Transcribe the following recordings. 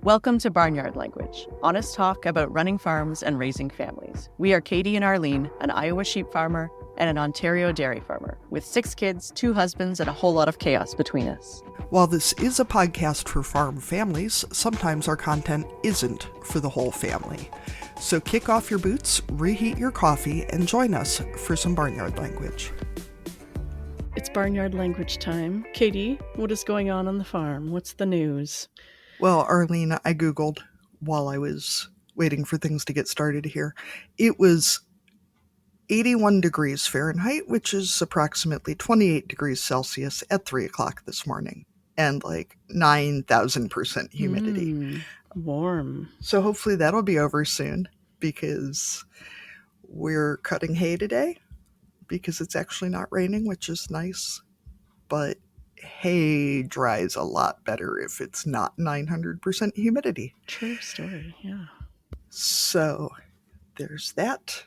Welcome to Barnyard Language, honest talk about running farms and raising families. We are Caite and Arlene, an Iowa sheep farmer and an Ontario dairy farmer, with 6 kids, 2 husbands, and a whole lot of chaos between us. While this is a podcast for farm families, sometimes our content isn't for the whole family. So kick off your boots, reheat your coffee, and join us for some Barnyard Language. It's Barnyard Language time. Caite, what is going on the farm? What's the news? Well, Arlene, I Googled while I was waiting for things to get started here. It was 81 degrees Fahrenheit, which is approximately 28 degrees Celsius at 3 o'clock this morning, and like 9,000% humidity. Warm. So hopefully that'll be over soon, because we're cutting hay today, because it's actually not raining, which is nice. But hay dries a lot better if it's not 900% humidity. True story, yeah. So there's that.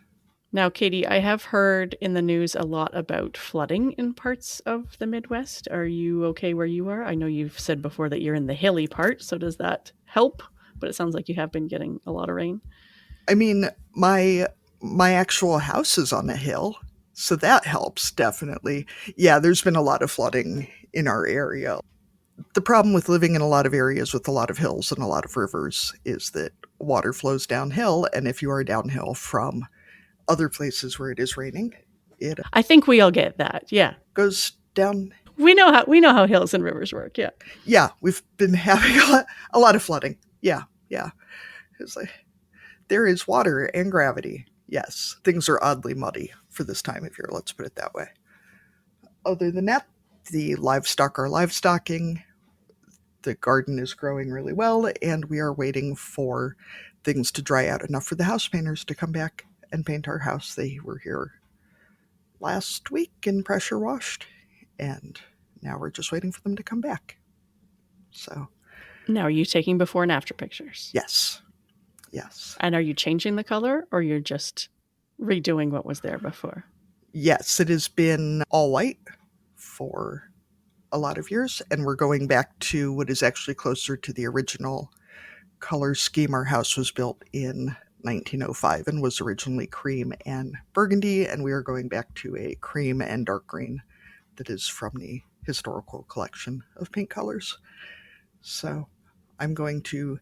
Now, Caite, I have heard in the news a lot about flooding in parts of the Midwest. Are you okay where you are? I know you've said before that you're in the hilly part, so does that help? But it sounds like you have been getting a lot of rain. I mean, my actual house is on a hill, so that helps, definitely. Yeah, there's been a lot of flooding in our area. The problem with living in a lot of areas with a lot of hills and a lot of rivers is that water flows downhill, and if you are downhill from other places where it is raining, it I think we all get that, yeah. goes down. We know how hills and rivers work, yeah. Yeah, we've been having a lot of flooding. Yeah. It's like, there is water and gravity. Yes, things are oddly muddy for this time of year, let's put it that way. Other than that, the livestock are livestocking. The garden is growing really well, and we are waiting for things to dry out enough for the house painters to come back and paint our house. They were here last week and pressure washed, and now we're just waiting for them to come back. So now, are you taking before and after pictures? Yes. And are you changing the color, or you're just redoing what was there before? Yes, it has been all white for a lot of years, and we're going back to what is actually closer to the original color scheme. Our house was built in 1905 and was originally cream and burgundy, and we are going back to a cream and dark green that is from the historical collection of paint colors. So I'm going to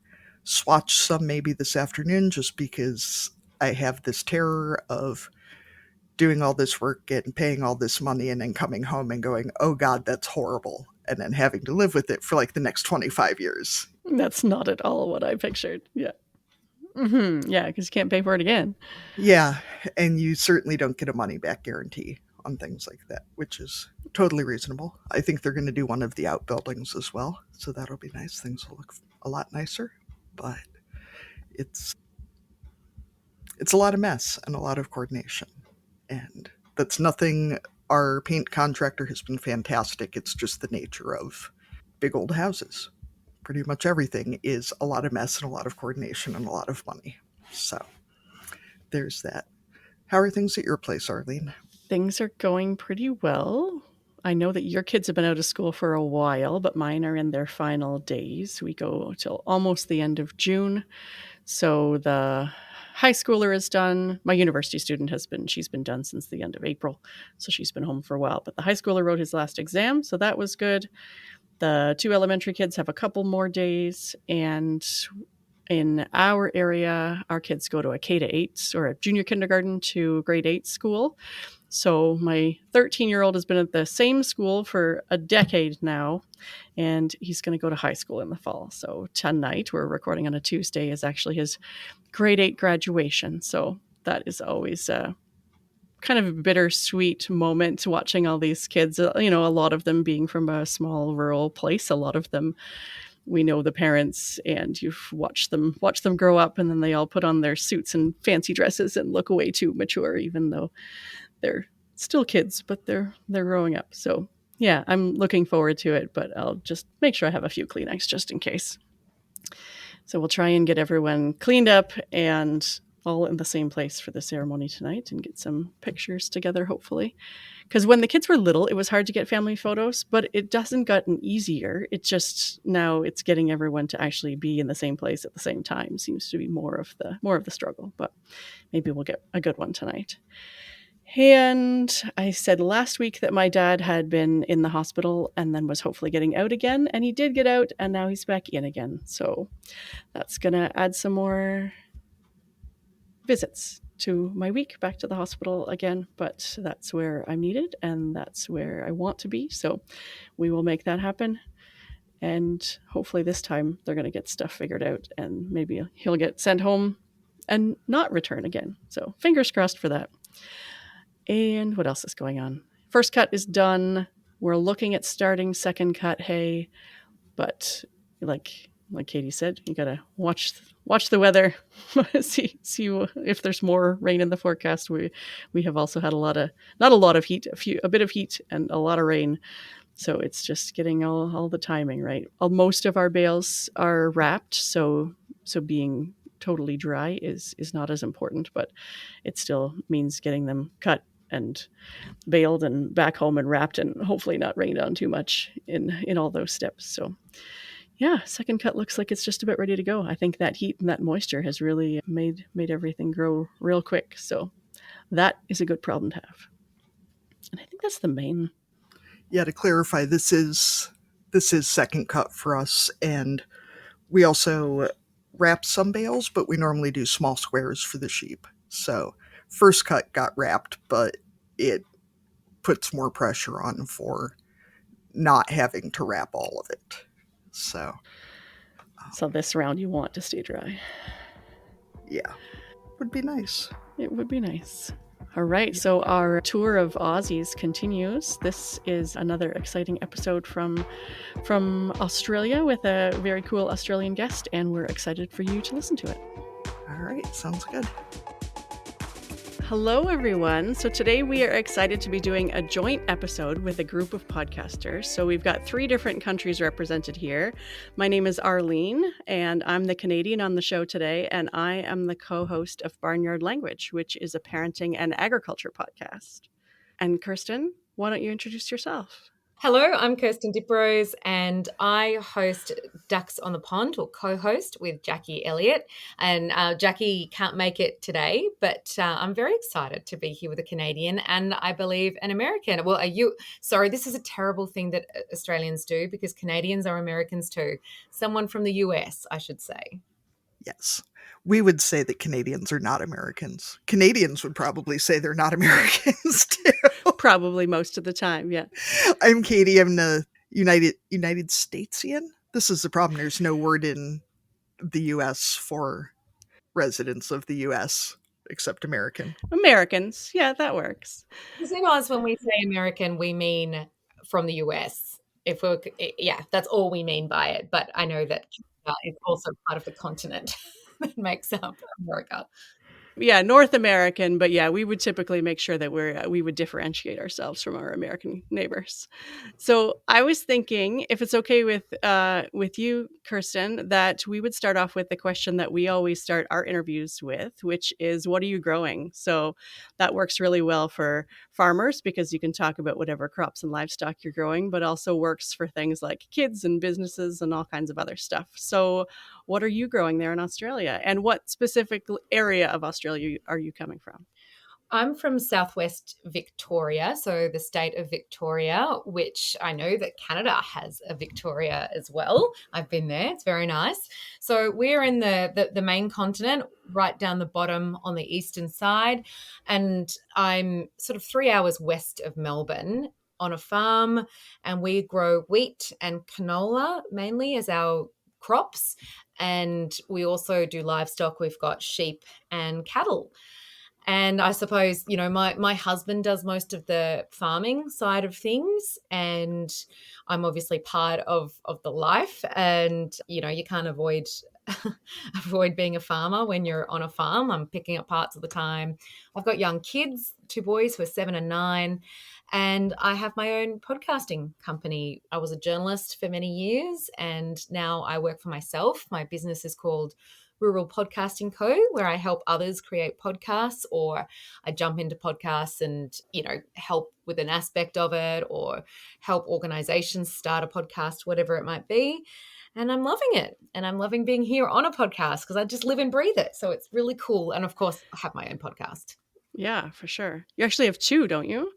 swatch some maybe this afternoon, just because I have this terror of doing all this work and paying all this money and then coming home and going, oh God, that's horrible, and then having to live with it for like the next 25 years. That's not at all what I pictured. Yeah. Mm-hmm. Yeah, because you can't pay for it again. Yeah, and you certainly don't get a money back guarantee on things like that, which is totally reasonable. I think they're going to do one of the outbuildings as well, so that'll be nice. Things will look a lot nicer, but it's a lot of mess and a lot of coordination, and that's nothing. Our paint contractor has been fantastic. It's just the nature of big old houses. Pretty much everything is a lot of mess and a lot of coordination and a lot of money. So there's that. How are things at your place, Arlene? Things are going pretty well. I know that your kids have been out of school for a while, but mine are in their final days. We go till almost the end of June. So the high schooler is done. My university student she's been done since the end of April. So she's been home for a while. But the high schooler wrote his last exam, so that was good. The 2 elementary kids have a couple more days. And in our area, our kids go to a K-8 or a junior kindergarten to grade 8 school. So my 13-year-old has been at the same school for a decade now, and he's going to go to high school in the fall. So tonight, we're recording on a Tuesday, is actually his grade 8 graduation. So that is always kind of a bittersweet moment, watching all these kids, a lot of them being from a small rural place. A lot of them, we know the parents, and you've watched them grow up, and then they all put on their suits and fancy dresses and look way too mature, even though they're still kids, but they're growing up. So yeah, I'm looking forward to it, but I'll just make sure I have a few Kleenex just in case. So we'll try and get everyone cleaned up and all in the same place for the ceremony tonight and get some pictures together, hopefully. Because when the kids were little, it was hard to get family photos, but it doesn't gotten easier. It just now it's getting everyone to actually be in the same place at the same time seems to be more of the struggle. But maybe we'll get a good one tonight. And I said last week that my dad had been in the hospital and then was hopefully getting out again. And he did get out, and now he's back in again. So that's going to add some more visits to my week back to the hospital again. But that's where I'm needed, and that's where I want to be. So we will make that happen. And hopefully this time they're going to get stuff figured out, and maybe he'll get sent home and not return again. So fingers crossed for that. And what else is going on? First cut is done. We're looking at starting second cut hay, but like Katie said, you gotta watch the weather, see if there's more rain in the forecast. We have also had not a lot of heat, a bit of heat and a lot of rain. So it's just getting all the timing right. Most of our bales are wrapped, so being totally dry is not as important, but it still means getting them cut and baled and back home and wrapped and hopefully not rained on too much in all those steps. So yeah, second cut looks like it's just about ready to go. I think that heat and that moisture has really made everything grow real quick. So that is a good problem to have. And I think that's the main. Yeah, to clarify, this is second cut for us, and we also wrap some bales, but we normally do small squares for the sheep. So first cut got wrapped, but it puts more pressure on for not having to wrap all of it. So this round you want to stay dry. Yeah, would be nice. It would be nice. All right, so our tour of Aussies continues. This is another exciting episode from Australia with a very cool Australian guest, and we're excited for you to listen to it. All right, sounds good. Hello, everyone. So today we are excited to be doing a joint episode with a group of podcasters. So we've got 3 different countries represented here. My name is Arlene, and I'm the Canadian on the show today, and I am the co-host of Barnyard Language, which is a parenting and agriculture podcast. And Kirsten, why don't you introduce yourself? Hello, I'm Kirsten Diprose, and I host Ducks on the Pond, or co-host with Jackie Elliott. And Jackie can't make it today, but I'm very excited to be here with a Canadian and I believe an American. Well, sorry, this is a terrible thing that Australians do because Canadians are Americans too. Someone from the US, I should say. Yes. We would say that Canadians are not Americans. Canadians would probably say they're not Americans too. Probably most of the time, yeah. I'm Katie. I'm the United Statesian. This is the problem. There's no word in the U.S. for residents of the U.S. except American. Americans. Yeah, that works. Because in Oz, when we say American, we mean from the US. That's all we mean by it. But I know that it's also part of the continent that makes up America. Yeah, North American, but yeah, we would typically make sure that we would differentiate ourselves from our American neighbors. So I was thinking, if it's okay with you, Kirsten, that we would start off with the question that we always start our interviews with, which is, what are you growing? So that works really well for farmers because you can talk about whatever crops and livestock you're growing, but also works for things like kids and businesses and all kinds of other stuff. So what are you growing there in Australia? And what specific area of Australia are you coming from? I'm from Southwest Victoria, so the state of Victoria, which I know that Canada has a Victoria as well. I've been there. It's very nice. So we're in the main continent, right down the bottom on the eastern side. And I'm sort of 3 hours west of Melbourne on a farm, and we grow wheat and canola mainly as our crops. And we also do livestock. We've got sheep and cattle. And I suppose, my husband does most of the farming side of things, and I'm obviously part of the life. And, you can't avoid being a farmer when you're on a farm. I'm picking up parts of the time. I've got young kids, 2 boys who are 7 and 9, and I have my own podcasting company. I was a journalist for many years, and now I work for myself. My business is called Rural Podcasting Co., where I help others create podcasts, or I jump into podcasts and, help with an aspect of it, or help organizations start a podcast, whatever it might be. And I'm loving it. And I'm loving being here on a podcast because I just live and breathe it. So it's really cool. And of course, I have my own podcast. Yeah, for sure. You actually have 2, don't you?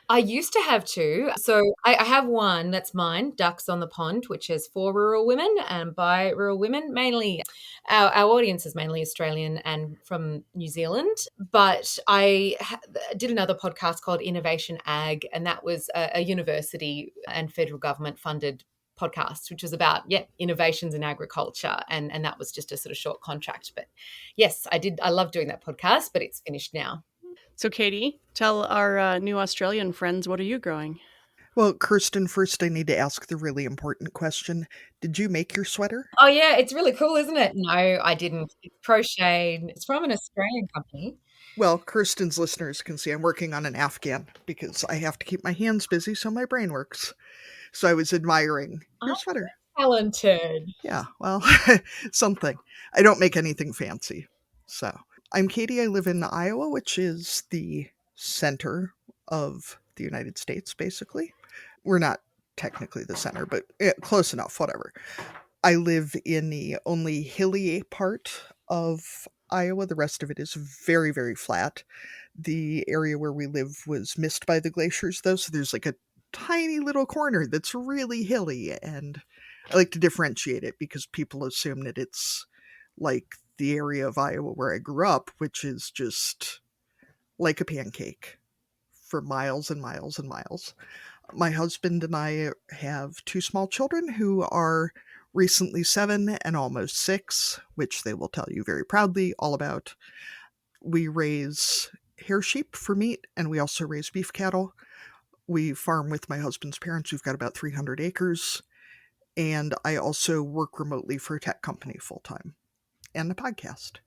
I used to have 2. So I have one that's mine, Ducks on the Pond, which is for rural women and by rural women. Mainly, our audience is mainly Australian and from New Zealand. But I did another podcast called Innovation Ag, and that was a university and federal government funded podcast, which was about innovations in agriculture, and that was just a sort of short contract. But yes, I love doing that podcast, but it's finished now. So Katie, tell our new Australian friends, what are you growing? Well, Kirsten, first I need to ask the really important question. Did you make your sweater? Oh yeah, it's really cool, isn't it? No, I didn't. It's crocheted. It's from an Australian company. Well, Kirsten's listeners can see I'm working on an Afghan because I have to keep my hands busy so my brain works. So I was admiring your sweater. Talented. Yeah, well, something. I don't make anything fancy. So I'm Katie. I live in Iowa, which is the center of the United States, basically. We're not technically the center, but close enough, whatever. I live in the only hilly part of Iowa. The rest of it is very, very flat. The area where we live was missed by the glaciers, though, so there's like a tiny little corner that's really hilly, and I like to differentiate it because people assume that it's like the area of Iowa where I grew up, which is just like a pancake for miles and miles and miles. My husband and I have 2 small children who are recently 7 and almost 6, which they will tell you very proudly all about. We raise hair sheep for meat, and we also raise beef cattle. We farm with my husband's parents. We've got about 300 acres. And I also work remotely for a tech company full-time and a podcast.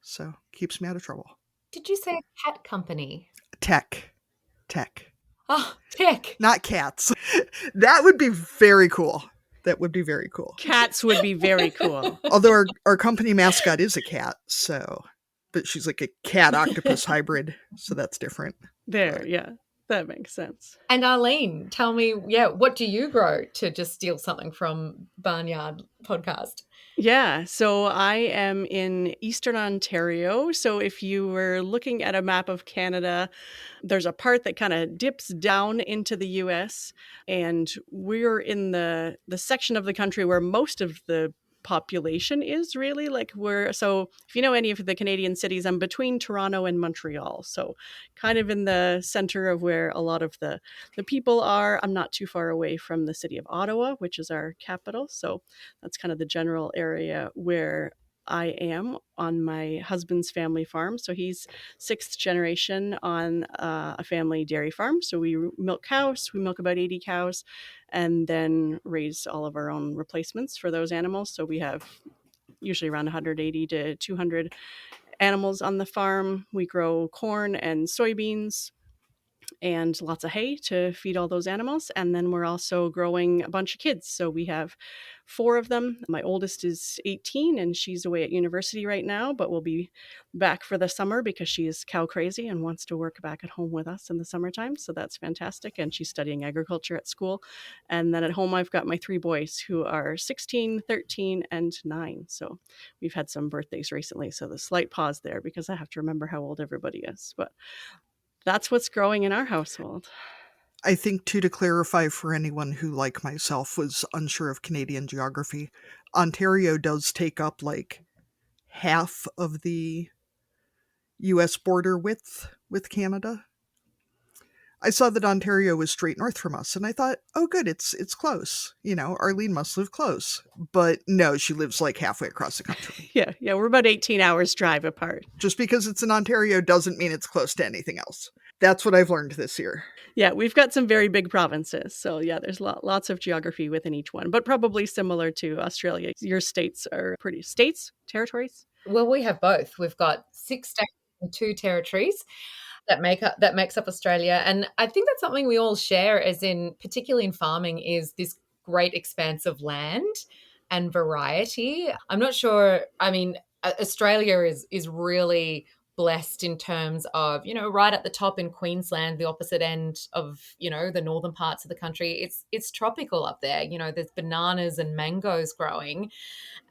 So keeps me out of trouble. Did you say a cat company? Tech. Oh, tech. Not cats. That would be very cool. That would be very cool. Cats would be very cool. Although our company mascot is a cat, so, but she's like a cat octopus hybrid, so that's different. There, yeah. That makes sense. And Arlene, tell me, what do you grow, to just steal something from Barnyard podcast? Yeah, so I am in Eastern Ontario. So if you were looking at a map of Canada, there's a part that kind of dips down into the US, and we're in the section of the country where most of the population is really so if you know any of the Canadian cities, I'm between Toronto and Montreal, so kind of in the center of where a lot of the people are. I'm not too far away from the city of Ottawa, which is our capital, so that's kind of the general area where I am on my husband's family farm. So he's 6th generation on a family dairy farm. So we milk cows. We milk about 80 cows and then raise all of our own replacements for those animals. So we have usually around 180 to 200 animals on the farm. We grow corn and soybeans and lots of hay to feed all those animals. And then we're also growing a bunch of kids. So we have 4 of them. My oldest is 18 and she's away at university right now, but we'll be back for the summer because she is cow crazy and wants to work back at home with us in the summertime. So that's fantastic. And she's studying agriculture at school. And then at home, I've got my 3 boys who are 16, 13, and 9. So we've had some birthdays recently. So the slight pause there because I have to remember how old everybody is. But that's what's growing in our household. I think, too, to clarify for anyone who, like myself, was unsure of Canadian geography, Ontario does take up like half of the US border width with Canada. I saw that Ontario was straight north from us, and I thought, oh, good, it's close. You know, Arlene must live close. But no, she lives like halfway across the country. Yeah, we're about 18 hours drive apart. Just because it's in Ontario doesn't mean it's close to anything else. That's what I've learned this year. Yeah, we've got some very big provinces. So yeah, there's lots of geography within each one, but probably similar to Australia. Your states are pretty... States? Territories? Well, we have both. We've got 6 states and 2 territories that makes up Australia. And I think that's something we all share, as in, particularly in farming, is this great expanse of land and variety. I'm not sure, I mean, Australia is really blessed in terms of, right at the top in Queensland, the opposite end of, the northern parts of the country, it's tropical up there. There's bananas and mangoes growing.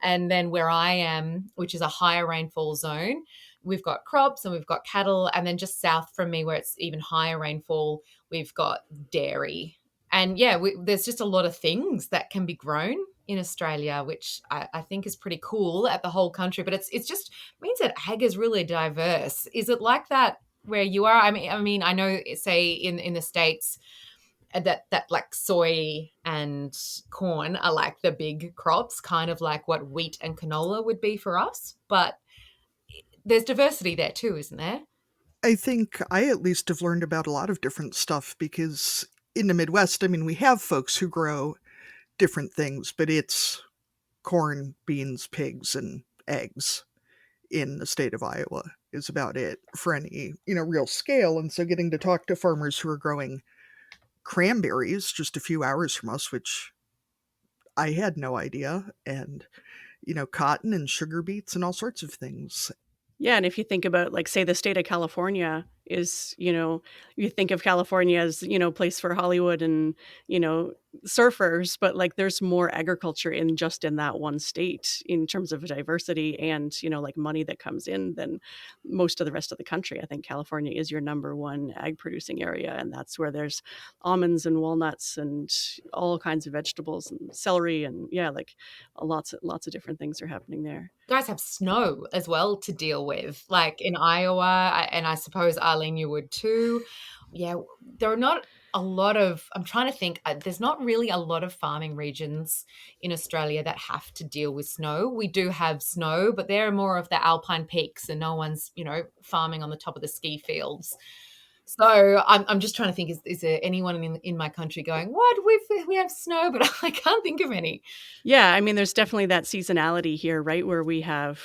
And then where I am, which is a higher rainfall zone, we've got crops and we've got cattle. And then just south from me, where it's even higher rainfall, we've got dairy. And yeah, there's just a lot of things that can be grown in Australia, which I think is pretty cool at the whole country. But it's just means that ag is really diverse. Is it like that where you are? I mean, I know, say in the States, that like soy and corn are like the big crops, kind of like what wheat and canola would be for us. But there's diversity there too, isn't there? I think I at least have learned about a lot of different stuff because in the Midwest, I mean, we have folks who grow different things, but it's corn, beans, pigs, and eggs in the state of Iowa is about it for any, real scale. And so getting to talk to farmers who are growing cranberries just a few hours from us, which I had no idea, and, cotton and sugar beets and all sorts of things. Yeah, and if you think about, like, say, the state of California is, you think of California as, place for Hollywood and, surfers, but like there's more agriculture in that one state in terms of diversity and, like money that comes in than most of the rest of the country. I think California is your number one ag producing area, and that's where there's almonds and walnuts and all kinds of vegetables and celery and yeah, like lots of different things are happening there. You guys have snow as well to deal with, like in Iowa, and I suppose, Arlene, you would too. Yeah, there are not a lot of, I'm trying to think, there's not really a lot of farming regions in Australia that have to deal with snow. We do have snow, but they're more of the alpine peaks, and no one's, farming on the top of the ski fields. So I'm just trying to think, is there anyone in my country going, what, we have snow, but I can't think of any. Yeah, I mean, there's definitely that seasonality here, right? Where we have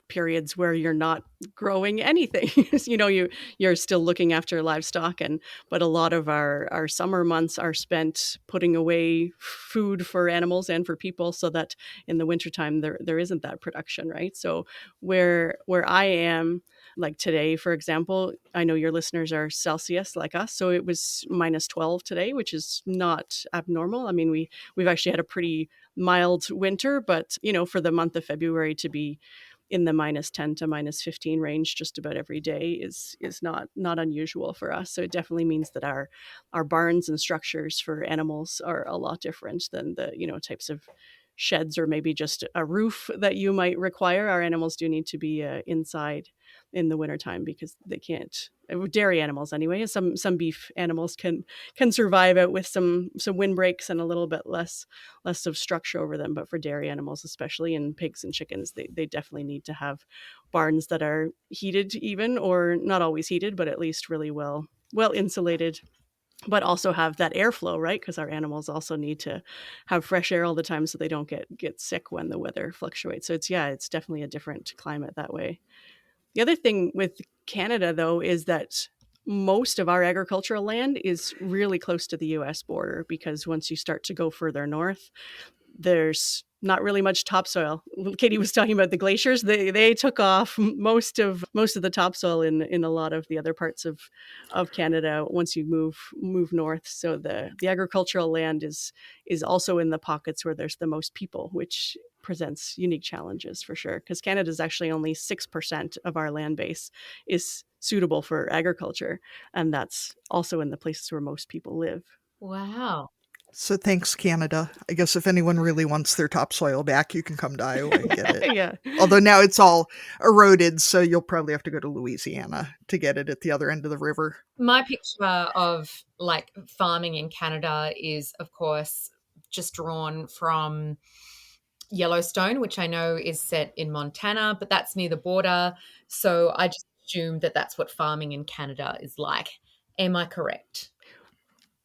periods where you're not growing anything. You're still looking after livestock, but a lot of our summer months are spent putting away food for animals and for people, so that in the wintertime there isn't that production, right? So where I am, like today, for example, I know your listeners are Celsius like us, so it was -12 today, which is not abnormal. I mean, we've actually had a pretty mild winter, but for the month of February to be in the -10 to -15 range just about every day is not unusual for us. So it definitely means that our barns and structures for animals are a lot different than the types of sheds or maybe just a roof that you might require. Our animals do need to be inside in the wintertime because they can't, dairy animals anyway. Some beef animals can survive out with some windbreaks and a little bit less of structure over them, but for dairy animals, especially in pigs and chickens, they definitely need to have barns that are heated, even, or not always heated, but at least really well insulated, but also have that airflow, right? Because our animals also need to have fresh air all the time so they don't get sick when the weather fluctuates. So it's definitely a different climate that way. The other thing with Canada, though, is that most of our agricultural land is really close to the US border, because once you start to go further north, there's not really much topsoil. Katie was talking about the glaciers. They took off most of the topsoil in a lot of the other parts of Canada once you move north. So the agricultural land is also in the pockets where there's the most people, which presents unique challenges for sure, because Canada is actually only 6% of our land base is suitable for agriculture, and that's also in the places where most people live. Wow. So thanks, Canada. I guess if anyone really wants their topsoil back, you can come to Iowa and get it. Yeah. Although now it's all eroded, so you'll probably have to go to Louisiana to get it at the other end of the river. My picture of like farming in Canada is, of course, just drawn from Yellowstone, which I know is set in Montana, but that's near the border. So I just assumed that that's what farming in Canada is like. Am I correct?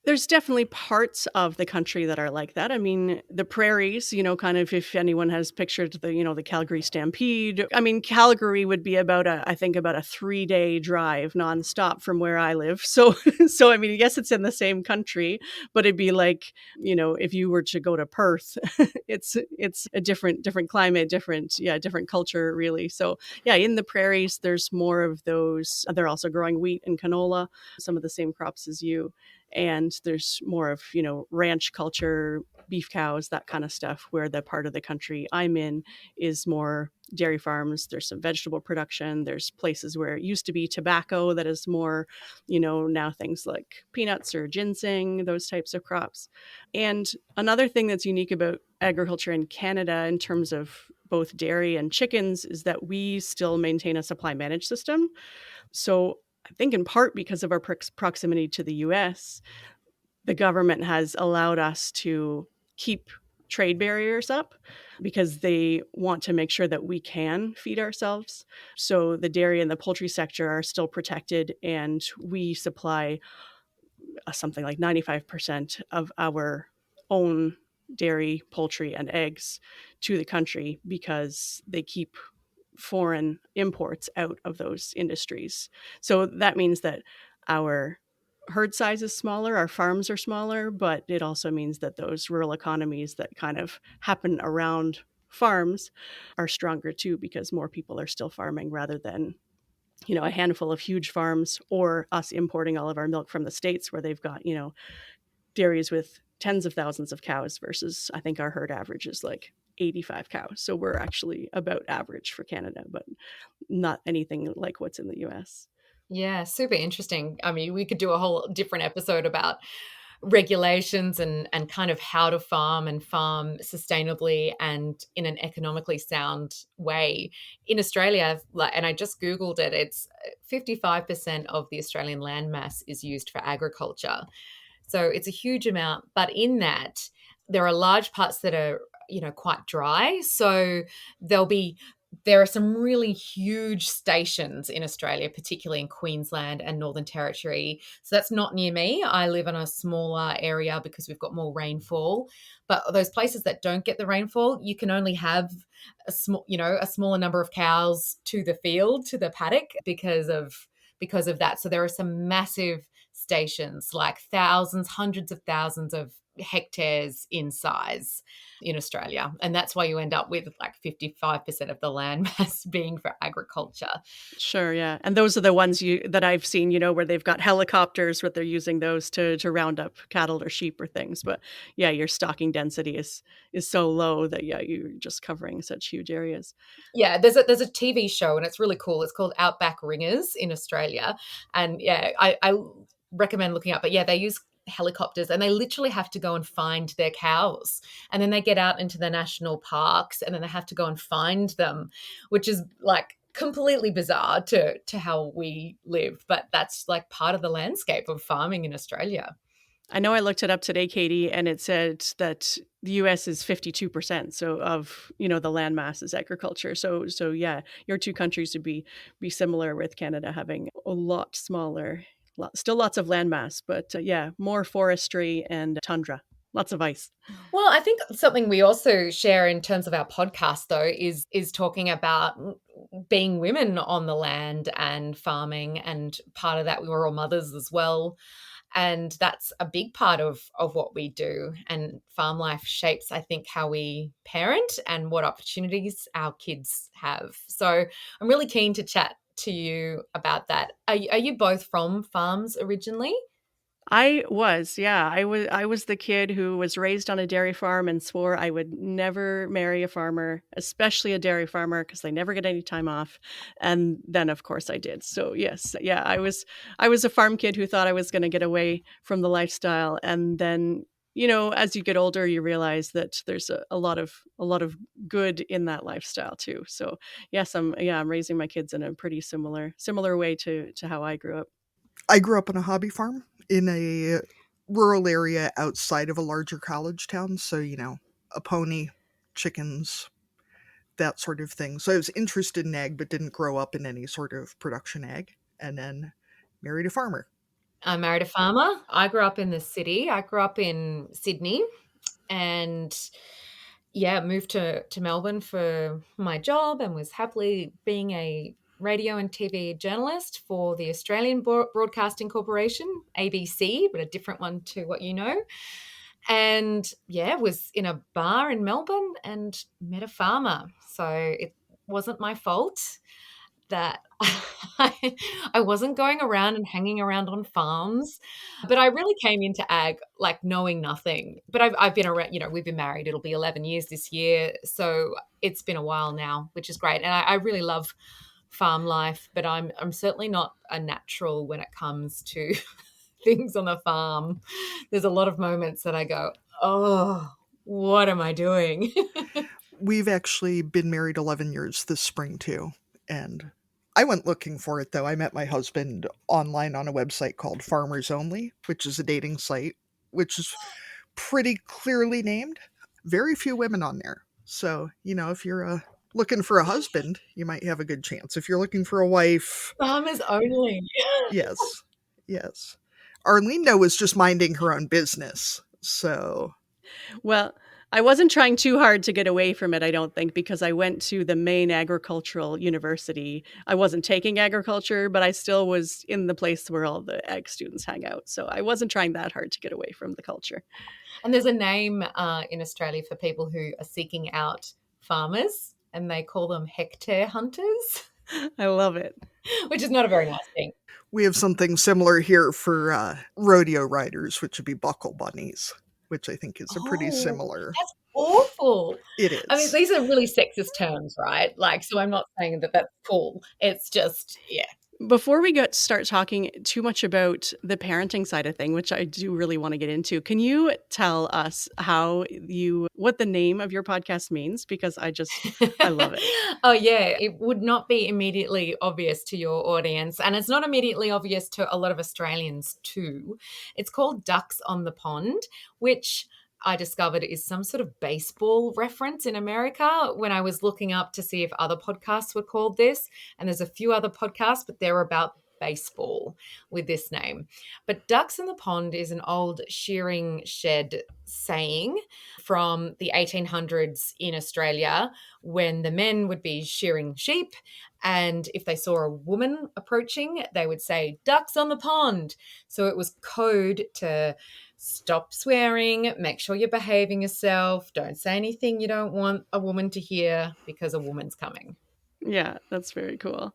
There's definitely parts of the country that are like that. I mean, the prairies, kind of if anyone has pictured the Calgary Stampede. I mean, Calgary would be I think about a 3-day drive nonstop from where I live. So, so I mean, yes, it's in the same country, but it'd be like, if you were to go to Perth, it's a different climate, different culture, really. So, yeah, in the prairies, there's more of those. They're also growing wheat and canola, some of the same crops as you. And there's more of ranch culture, beef cows, that kind of stuff, where the part of the country I'm in is more dairy farms. There's some vegetable production. There's places where it used to be tobacco that is more now things like peanuts or ginseng, those types of crops. And another thing that's unique about agriculture in Canada in terms of both dairy and chickens is that we still maintain a supply managed system. So I think in part because of our proximity to the US, the government has allowed us to keep trade barriers up because they want to make sure that we can feed ourselves. So the dairy and the poultry sector are still protected, and we supply something like 95% of our own dairy, poultry, and eggs to the country because they keep foreign imports out of those industries. So that means that our herd size is smaller, our farms are smaller, but it also means that those rural economies that kind of happen around farms are stronger too, because more people are still farming rather than a handful of huge farms, or us importing all of our milk from the States where they've got dairies with tens of thousands of cows versus I think our herd average is like 85 cows. So we're actually about average for Canada, but not anything like what's in the US. Yeah, super interesting. I mean, we could do a whole different episode about regulations and kind of how to farm and farm sustainably and in an economically sound way. In Australia, and I just Googled it, it's 55% of the Australian land mass is used for agriculture. So it's a huge amount. But in that, there are large parts that are, quite dry. So there'll be there are some really huge stations in Australia, particularly in Queensland and Northern Territory. So that's not near me. I live in a smaller area because we've got more rainfall. But those places that don't get the rainfall, you can only have a smaller number of cows to the field, to the paddock because of that. So there are some massive stations, like thousands, hundreds of thousands of hectares in size in Australia. And that's why you end up with like 55% of the land mass being for agriculture. Sure, yeah. And those are the ones that I've seen, where they've got helicopters, where they're using those to round up cattle or sheep or things. But yeah, your stocking density is so low that you're just covering such huge areas. Yeah, there's a TV show and it's really cool. It's called Outback Ringers in Australia. And yeah, I recommend looking up. But yeah, they use helicopters and they literally have to go and find their cows, and then they get out into the national parks and then they have to go and find them, which is like completely bizarre to how we live, but that's like part of the landscape of farming in Australia. I know I looked it up today, Katie, and it said that the US is 52%. So of, the land mass is agriculture. So yeah, your two countries would be similar, with Canada having a lot smaller, still lots of land mass, but yeah, more forestry and tundra, lots of ice. Well, I think something we also share in terms of our podcast, though, is talking about being women on the land and farming, and part of that we were all mothers as well, and that's a big part of what we do. And farm life shapes, I think, how we parent and what opportunities our kids have. So I'm really keen to chat to you about that. Are you both from farms originally? I was, yeah. I was the kid who was raised on a dairy farm and swore I would never marry a farmer, especially a dairy farmer, because they never get any time off. And then of course I did. So yes, yeah, I was a farm kid who thought I was going to get away from the lifestyle. And then, as you get older, you realize that there's a lot of good in that lifestyle too. So yes, I'm raising my kids in a pretty similar way to how I grew up. I grew up on a hobby farm in a rural area outside of a larger college town. So, a pony, chickens, that sort of thing. So I was interested in ag, but didn't grow up in any sort of production ag. And then married a farmer. I married a farmer. I grew up in the city. I grew up in Sydney and moved to Melbourne for my job and was happily being a radio and TV journalist for the Australian Broadcasting Corporation, ABC, but a different one to what you know. And was in a bar in Melbourne and met a farmer. So it wasn't my fault that I wasn't going around and hanging around on farms, but I really came into ag like knowing nothing. But I've been around, we've been married. It'll be 11 years this year. So it's been a while now, which is great. And I really love farm life, but I'm certainly not a natural when it comes to things on the farm. There's a lot of moments that I go, oh, what am I doing? We've actually been married 11 years this spring too. And I went looking for it though. I met my husband online on a website called Farmers Only, which is a dating site, which is pretty clearly named. Very few women on there. So, if you're looking for a husband, you might have a good chance. If you're looking for a wife, Farmers only. yes. Yes. Arlene, though, was just minding her own business. So, Well, I wasn't trying too hard to get away from it, I don't think, because I went to the main agricultural university. I wasn't taking agriculture, but I still was in the place where all the ag students hang out. So I wasn't trying that hard to get away from the culture. And there's a name in Australia for people who are seeking out farmers, and they call them hectare hunters, I love it. which is not a very nice thing. we have something similar here for rodeo riders, which would be buckle bunnies, which I think is a pretty similar. That's awful. It is. I mean, these are really sexist terms, right? Like, so I'm not saying that that's cool. It's just, Before we start talking too much about the parenting side of thing, which I do really want to get into, can you tell us what the name of your podcast means? Because I love it. Oh, yeah. It would not be immediately obvious to your audience. And it's not immediately obvious to a lot of Australians too. It's called Ducks on the Pond, which I discovered is some sort of baseball reference in America when I was looking up to see if other podcasts were called this. And there's a few other podcasts, but they're about baseball with this name. But Ducks in the Pond is an old shearing shed saying from the 1800s in Australia when the men would be shearing sheep. And if they saw a woman approaching, they would say, "Ducks on the pond." So it was code to stop swearing, make sure you're behaving yourself, don't say anything you don't want a woman to hear because a woman's coming. Yeah, that's very cool.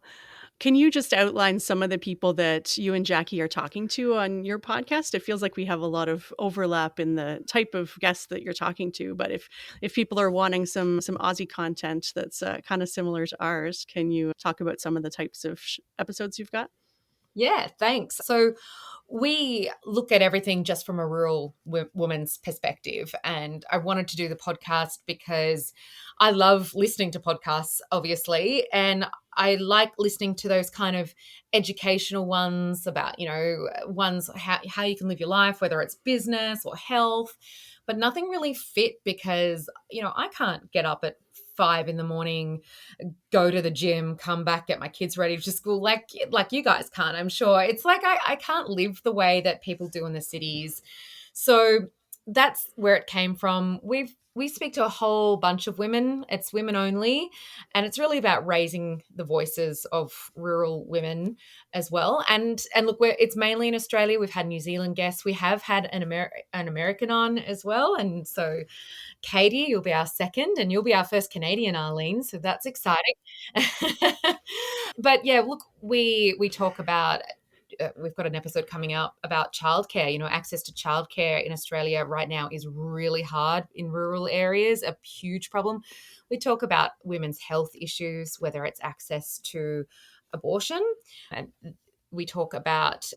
Can you just outline some of the people that you and Jackie are talking to on your podcast? It feels like we have a lot of overlap in the type of guests that you're talking to, but if people are wanting some Aussie content that's kind of similar to ours, can you talk about some of the types of episodes you've got? Yeah, thanks. So we look at everything just from a rural woman's perspective. And I wanted to do the podcast because I love listening to podcasts, obviously. And I like listening to those kind of educational ones about, ones how you can live your life, whether it's business or health, but nothing really fit because, I can't get up at 5 a.m, go to the gym, come back, get my kids ready for school like you guys can't, I'm sure. It's like I can't live the way that people do in the cities. So that's where it came from. We speak to a whole bunch of women. It's women only. And it's really about raising the voices of rural women as well. And look, it's mainly in Australia. We've had New Zealand guests. We have had an American on as well. And so Katie, you'll be our second, and you'll be our first Canadian, Arlene. So that's exciting. But yeah, look, we talk about we've got an episode coming up about childcare. Access to childcare in Australia right now is really hard in rural areas, a huge problem. We talk about women's health issues, whether it's access to abortion. And we talk about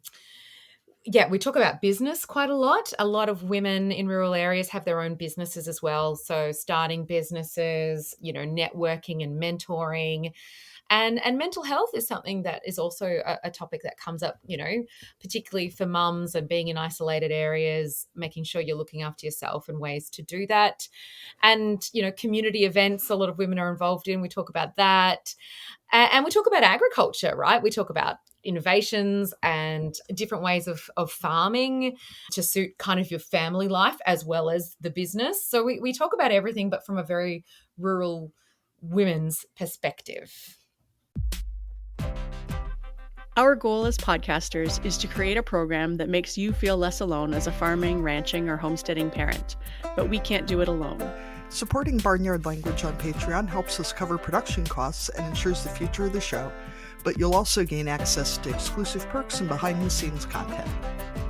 business quite a lot. A lot of women in rural areas have their own businesses as well. So starting businesses, networking and mentoring. And mental health is something that is also a topic that comes up, particularly for mums and being in isolated areas, making sure you're looking after yourself and ways to do that. And, community events a lot of women are involved in. We talk about that. And we talk about agriculture, right? We talk about innovations and different ways of farming to suit kind of your family life as well as the business. So we talk about everything, but from a very rural women's perspective. Our goal as podcasters is to create a program that makes you feel less alone as a farming, ranching, or homesteading parent, but we can't do it alone. Supporting Barnyard Language on Patreon helps us cover production costs and ensures the future of the show, but you'll also gain access to exclusive perks and behind-the-scenes content.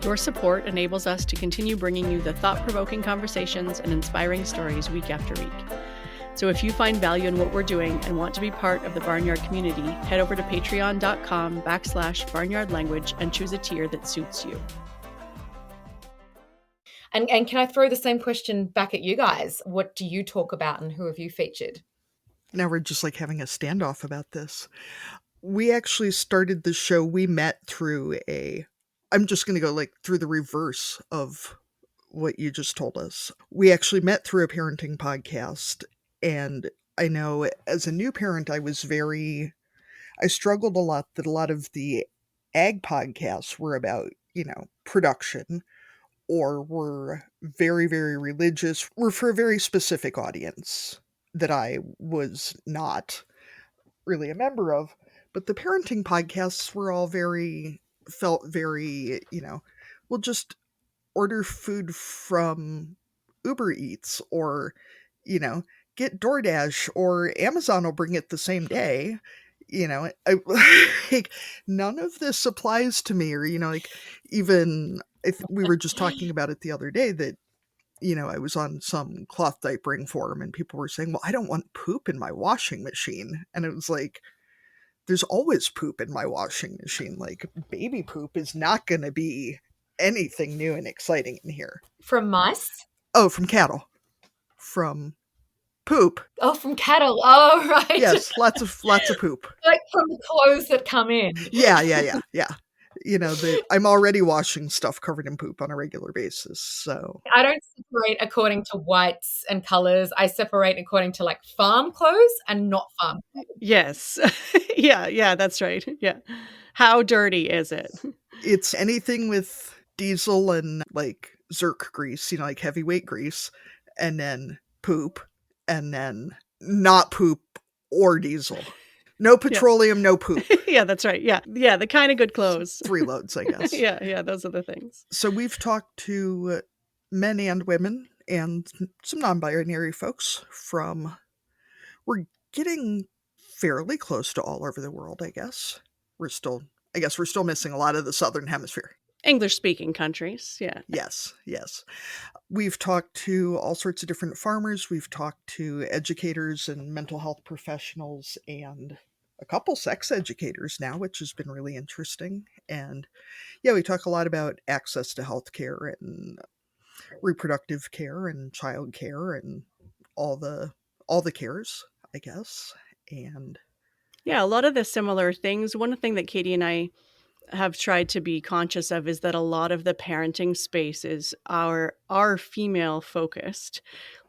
Your support enables us to continue bringing you the thought-provoking conversations and inspiring stories week after week. So if you find value in what we're doing and want to be part of the Barnyard community, head over to patreon.com/barnyardlanguage and choose a tier that suits you. And can I throw the same question back at you guys? What do you talk about and who have you featured? Now we're just like having a standoff about this. We actually started the show, we met through I'm just going to go like through the reverse of what you just told us. We actually met through a parenting podcast. And I know as a new parent, I struggled a lot that a lot of the ag podcasts were about, production, or were very, very religious, were for a very specific audience that I was not really a member of. But the parenting podcasts were all felt very, we'll just order food from Uber Eats, or, get DoorDash, or Amazon will bring it the same day. Like, none of this applies to me, or, like, even if we were just talking about it the other day that, I was on some cloth diapering forum and people were saying, well, I don't want poop in my washing machine. And it was like, there's always poop in my washing machine. Like, baby poop is not going to be anything new and exciting in here. From mice? Oh, from cattle. From poop. Oh, from cattle. Oh, right. Yes, lots of poop. Like from the clothes that come in. Yeah. I'm already washing stuff covered in poop on a regular basis, so. I don't separate according to whites and colors. I separate according to like farm clothes and not farm clothes. Yes. Yeah, that's right. Yeah. How dirty is it? It's anything with diesel and like Zerk grease, like heavyweight grease, and then poop, and then not poop or diesel. No petroleum, no poop. Yeah, that's right. Yeah, the kind of good clothes. 3 loads, I guess. Yeah, those are the things. So we've talked to men and women and some non-binary folks we're getting fairly close to all over the world, I guess. We're still missing a lot of the Southern Hemisphere. English-speaking countries, yeah. Yes. We've talked to all sorts of different farmers. We've talked to educators and mental health professionals and a couple sex educators now, which has been really interesting. And yeah, we talk a lot about access to healthcare and reproductive care and child care and all the cares, I guess. And yeah, a lot of the similar things. One thing that Katie and I have tried to be conscious of is that a lot of the parenting spaces are female focused,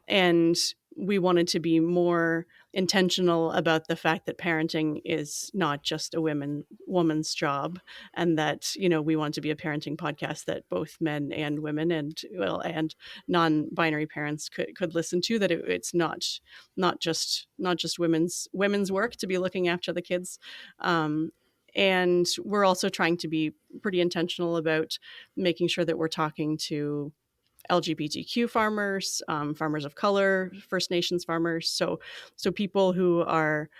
and we wanted to be more intentional about the fact that parenting is not just a woman's job, and that we want to be a parenting podcast that both men and women and non-binary parents could listen to, that it's not just women's work to be looking after the kids. And we're also trying to be pretty intentional about making sure that we're talking to LGBTQ farmers, farmers of color, First Nations farmers. So people who are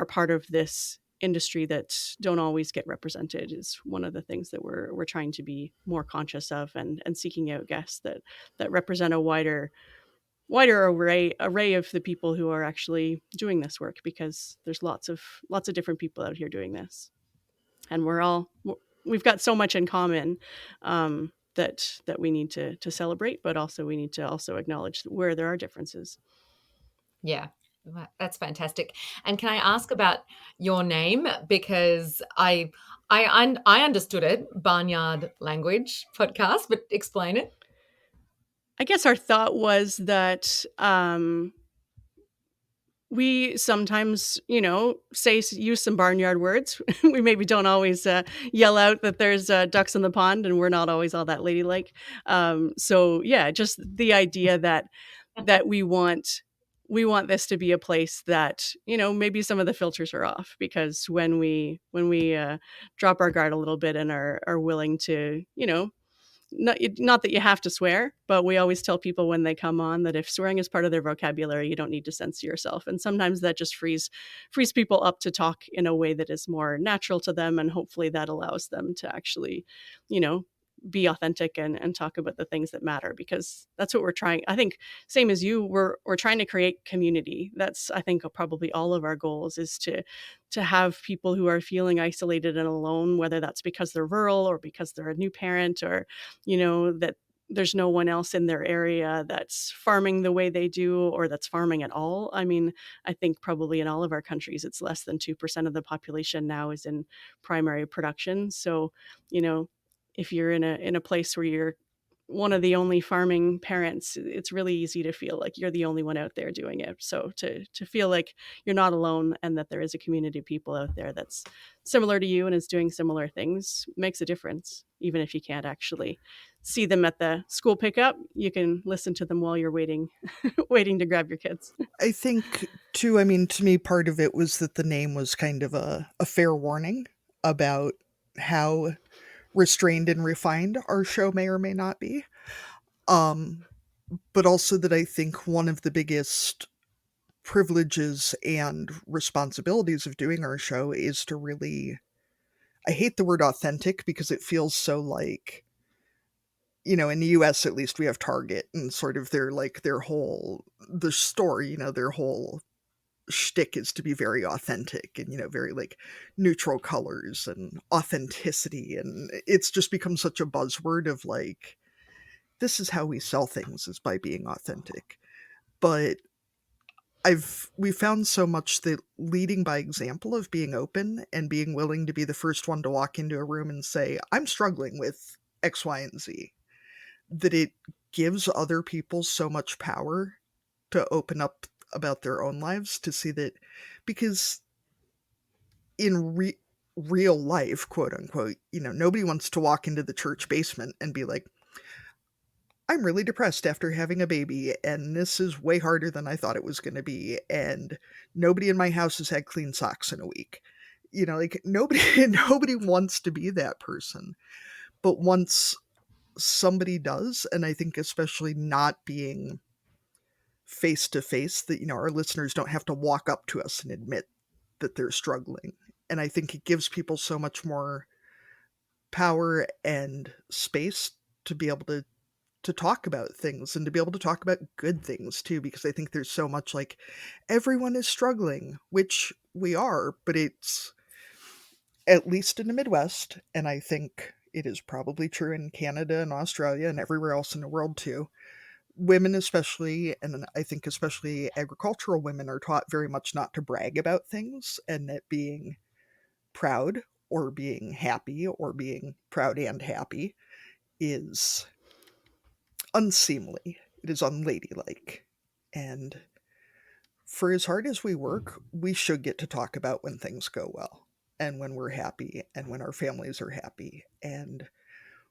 part of this industry that don't always get represented is one of the things that we're trying to be more conscious of, and seeking out guests that represent a wider array of the people who are actually doing this work, because there's lots of different people out here doing this. And we've got so much in common that we need to celebrate, but also we need to also acknowledge where there are differences. Yeah, that's fantastic. And can I ask about your name? Because I understood it, Barnyard Language Podcast, but explain it. I guess our thought was that we sometimes, use some barnyard words. We maybe don't always yell out that there's ducks in the pond, and we're not always all that ladylike. So yeah, just the idea that we want this to be a place that, maybe some of the filters are off, because when we drop our guard a little bit and are willing to, not that you have to swear, but we always tell people when they come on that if swearing is part of their vocabulary, you don't need to censor yourself. And sometimes that just frees people up to talk in a way that is more natural to them, and hopefully that allows them to actually, you know, be authentic and talk about the things that matter, because that's what we're trying. I think same as you, we're trying to create community. That's, I think, probably all of our goals, is to have people who are feeling isolated and alone, whether that's because they're rural or because they're a new parent, or that there's no one else in their area that's farming the way they do, or that's farming at all. I mean, I think probably in all of our countries, it's less than 2% of the population now is in primary production. So, if you're in a place where you're one of the only farming parents, it's really easy to feel like you're the only one out there doing it. So to feel like you're not alone, and that there is a community of people out there that's similar to you and is doing similar things, makes a difference. Even if you can't actually see them at the school pickup, you can listen to them while you're waiting waiting to grab your kids. I think, too, I mean, to me, part of it was that the name was kind of a fair warning about how restrained and refined our show may or may not be. Um, but also that I think one of the biggest privileges and responsibilities of doing our show is to really, I hate the word authentic because it feels so like, in the US at least, we have Target, and sort of their whole the store, their whole shtick is to be very authentic and, very like neutral colors and authenticity, and it's just become such a buzzword of like, this is how we sell things, is by being authentic. But we found so much that leading by example of being open and being willing to be the first one to walk into a room and say, I'm struggling with X, Y, and Z, that it gives other people so much power to open up about their own lives, to see that, because in real life, quote unquote, nobody wants to walk into the church basement and be like, I'm really depressed after having a baby, and this is way harder than I thought it was going to be, and nobody in my house has had clean socks in a week. Like, nobody nobody wants to be that person. But once somebody does, and I think especially not being face to face, that our listeners don't have to walk up to us and admit that they're struggling. And I think it gives people so much more power and space to be able to talk about things, and to be able to talk about good things too, because I think there's so much like, everyone is struggling, which we are, but it's, at least in the Midwest, and I think it is probably true in Canada and Australia and everywhere else in the world too, women especially, and I think especially agricultural women, are taught very much not to brag about things, and that being proud or being happy or being proud and happy is unseemly. It is unladylike. And for as hard as we work, we should get to talk about when things go well, and when we're happy, and when our families are happy. And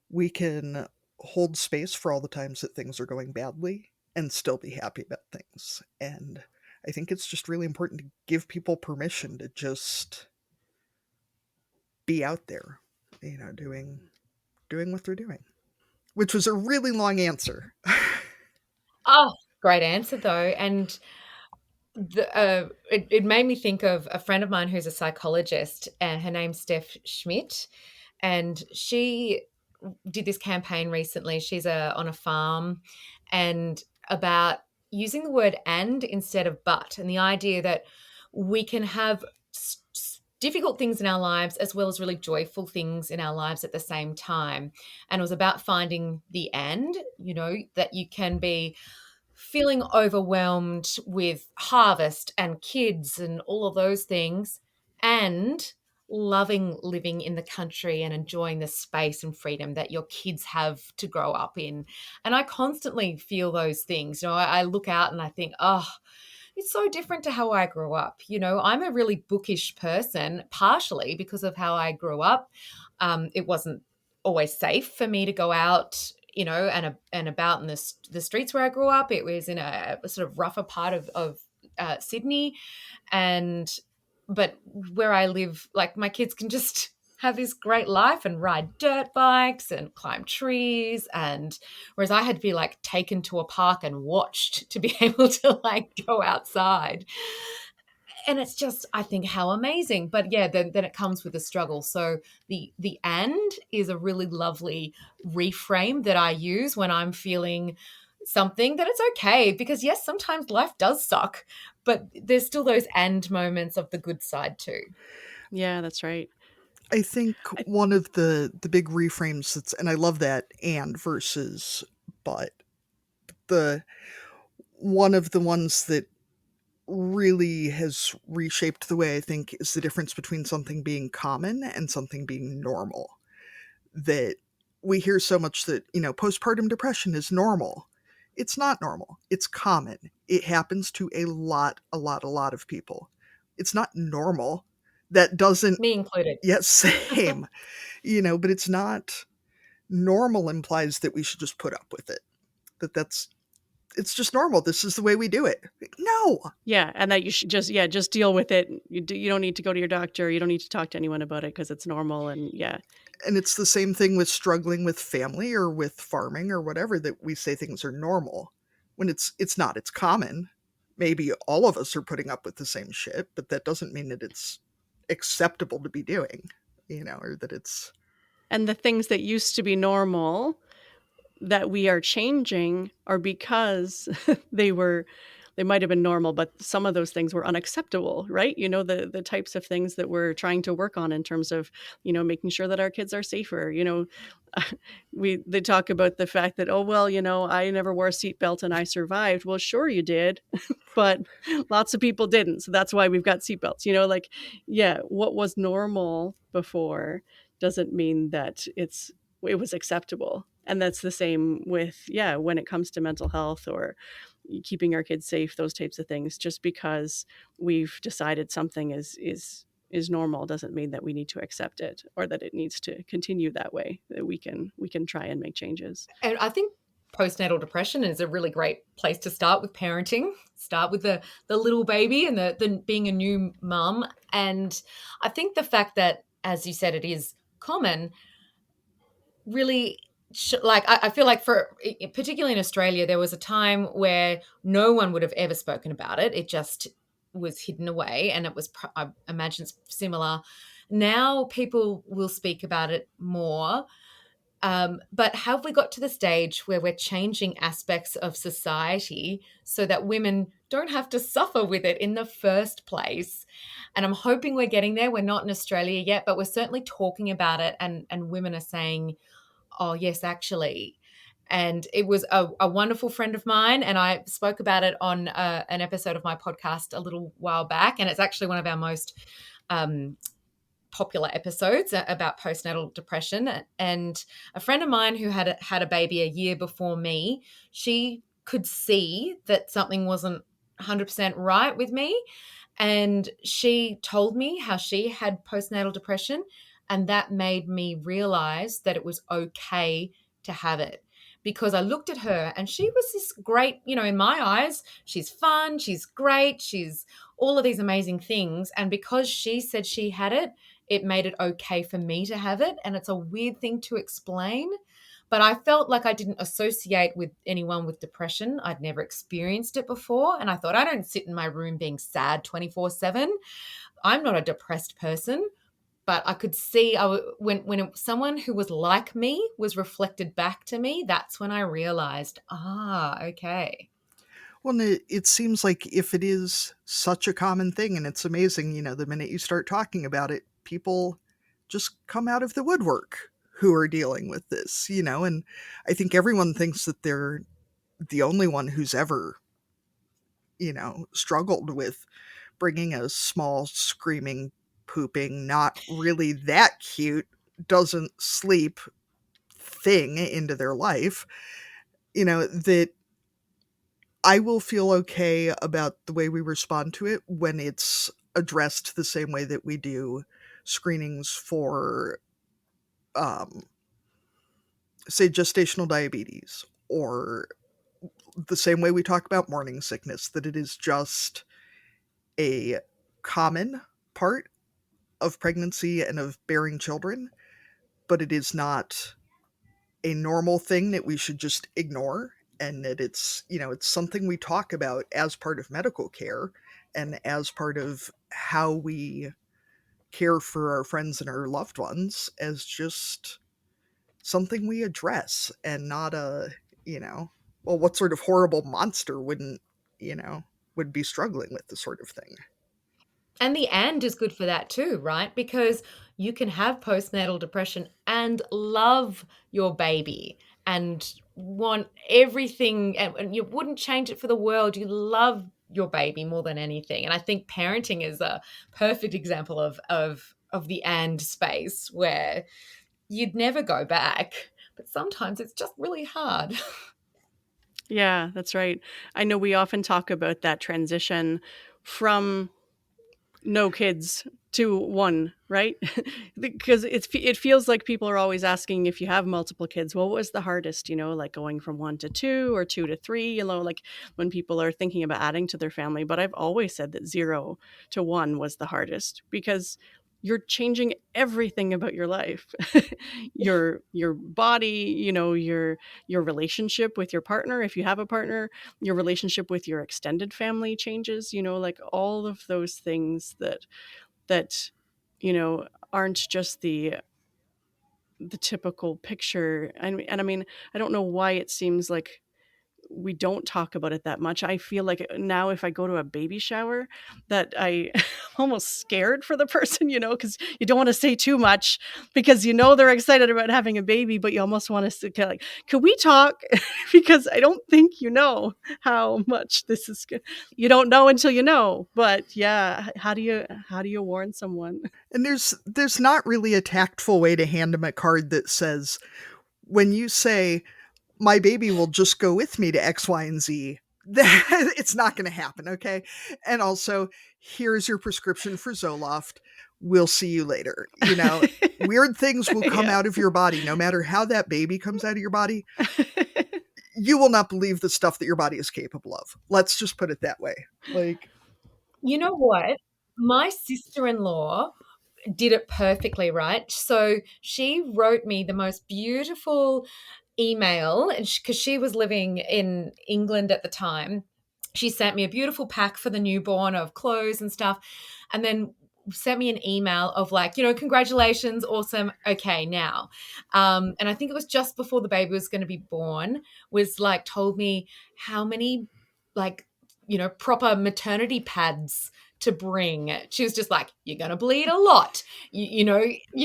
we can hold space for all the times that things are going badly and still be happy about things. And I think it's just really important to give people permission to just be out there, doing what they're doing. Which was a really long answer. Oh, great answer though. And it made me think of a friend of mine who's a psychologist, and her name's Steph Schmidt, and she did this campaign recently. She's on a farm, and about using the word and instead of but, and the idea that we can have difficult things in our lives as well as really joyful things in our lives at the same time. And it was about finding the and, that you can be feeling overwhelmed with harvest and kids and all of those things, and loving living in the country and enjoying the space and freedom that your kids have to grow up in. And I constantly feel those things. I look out and I think, oh, it's so different to how I grew up. You know, I'm a really bookish person, partially because of how I grew up. It wasn't always safe for me to go out, you know, and about in the streets where I grew up. It was in a sort of rougher part of Sydney, and but where I live, like my kids can just have this great life and ride dirt bikes and climb trees, and whereas I had to be like taken to a park and watched to be able to like go outside. And it's just, I think, how amazing. But yeah, then it comes with a struggle. So the "and" is a really lovely reframe that I use when I'm feeling something, that it's okay, because yes, sometimes life does suck, but there's still those "and" moments of the good side too. Yeah, that's right. I think I, one of the big reframes that's, and I love that and versus but, the one of the ones that really has reshaped the way I think is the difference between something being common and something being normal. That we hear so much that, postpartum depression is normal. It's not normal. It's common. It happens to a lot of people. It's not normal. That doesn't, Me included. yet same, but it's not normal implies that we should just put up with it. That's it's just normal. This is the way we do it. No. yeah, and that you should just deal with it. You don't need to go to your doctor. You don't need to talk to anyone about it because it's normal. And yeah, And it's the same thing with struggling with family or with farming or whatever, that we say things are normal when it's not. It's common. Maybe all of us are putting up with the same shit, but that doesn't mean that it's acceptable to be doing, or that it's and the things that used to be normal that we are changing are because they might have been normal, but some of those things were unacceptable, right? The types of things that we're trying to work on in terms of, making sure that our kids are safer. They talk about the fact that, oh, well, I never wore a seatbelt and I survived. Well, sure you did, but lots of people didn't. So that's why we've got seatbelts. Like, yeah, what was normal before doesn't mean that it was acceptable. And that's the same with, yeah, when it comes to mental health or keeping our kids safe, those types of things. Just because we've decided something is normal doesn't mean that we need to accept it or that it needs to continue that way. That we can try and make changes. And I think postnatal depression is a really great place to start with parenting. Start with the little baby and the being a new mum. And I think the fact that, as you said, it is common really, like I feel like, for particularly in Australia, there was a time where no one would have ever spoken about it. It just was hidden away, and it was, I imagine it's similar now. People will speak about it more. But have we got to the stage where we're changing aspects of society so that women don't have to suffer with it in the first place? And I'm hoping we're getting there. We're not in Australia yet, but we're certainly talking about it, and women are saying, oh, yes, actually. And it was a wonderful friend of mine, and I spoke about it on an episode of my podcast a little while back, and it's actually one of our most popular episodes about postnatal depression. And a friend of mine who had a baby a year before me, she could see that something wasn't 100% right with me, and she told me how she had postnatal depression, and that made me realize that it was okay to have it. Because I looked at her and she was this great, in my eyes, she's fun, she's great, she's all of these amazing things. And because she said she had it, it made it okay for me to have it. And it's a weird thing to explain, but I felt like I didn't associate with anyone with depression. I'd never experienced it before. And I thought, I don't sit in my room being sad 24/7. I'm not a depressed person. But I could see someone who was like me was reflected back to me, that's when I realized, okay. Well, it seems like if it is such a common thing, and it's amazing, the minute you start talking about it, people just come out of the woodwork who are dealing with this, and I think everyone thinks that they're the only one who's ever, struggled with bringing a small, screaming, pooping, not really that cute, doesn't sleep thing into their life, that I will feel okay about the way we respond to it when it's addressed the same way that we do screenings for, um, say, gestational diabetes, or the same way we talk about morning sickness, that it is just a common part of pregnancy and of bearing children, but it is not a normal thing that we should just ignore, and that it's, it's something we talk about as part of medical care and as part of how we care for our friends and our loved ones, as just something we address, and not a, you know, well, what sort of horrible monster wouldn't, you know, would be struggling with this sort of thing. And the and is good for that too, right? Because you can have postnatal depression and love your baby and want everything, and you wouldn't change it for the world. You love your baby more than anything. And I think parenting is a perfect example of the and space, where you'd never go back, but sometimes it's just really hard. Yeah, that's right. I know we often talk about that transition from no kids to one, right? Because it feels like people are always asking, if you have multiple kids, well, what was the hardest, like going from 1 to 2 or 2 to 3, like when people are thinking about adding to their family. But I've always said that 0 to 1 was the hardest, because you're changing everything about your life. Your body, your relationship with your partner, if you have a partner, your relationship with your extended family changes, like all of those things that aren't just the typical picture. And I mean, I don't know why it seems like we don't talk about it that much. I feel like now if I go to a baby shower, that I'm almost scared for the person, because you don't want to say too much, because they're excited about having a baby, but you almost want to kind of like, can we talk? Because I don't think how much this is good. You don't know until you know. But yeah, how do you warn someone? And there's not really a tactful way to hand them a card that says, when you say, my baby will just go with me to X, Y, and Z, that it's not going to happen, okay? And also, here's your prescription for Zoloft. We'll see you later. Weird things will come Yeah. out of your body, no matter how that baby comes out of your body. You will not believe the stuff that your body is capable of. Let's just put it that way. Like, You know what? My sister-in-law did it perfectly, right? So she wrote me the most beautiful email, and because she was living in England at the time, she sent me a beautiful pack for the newborn of clothes and stuff, and then sent me an email of like, congratulations, awesome, okay, now. And I think it was just before the baby was going to be born, was like told me how many like, proper maternity pads to bring. She was just like, you're going to bleed a lot. You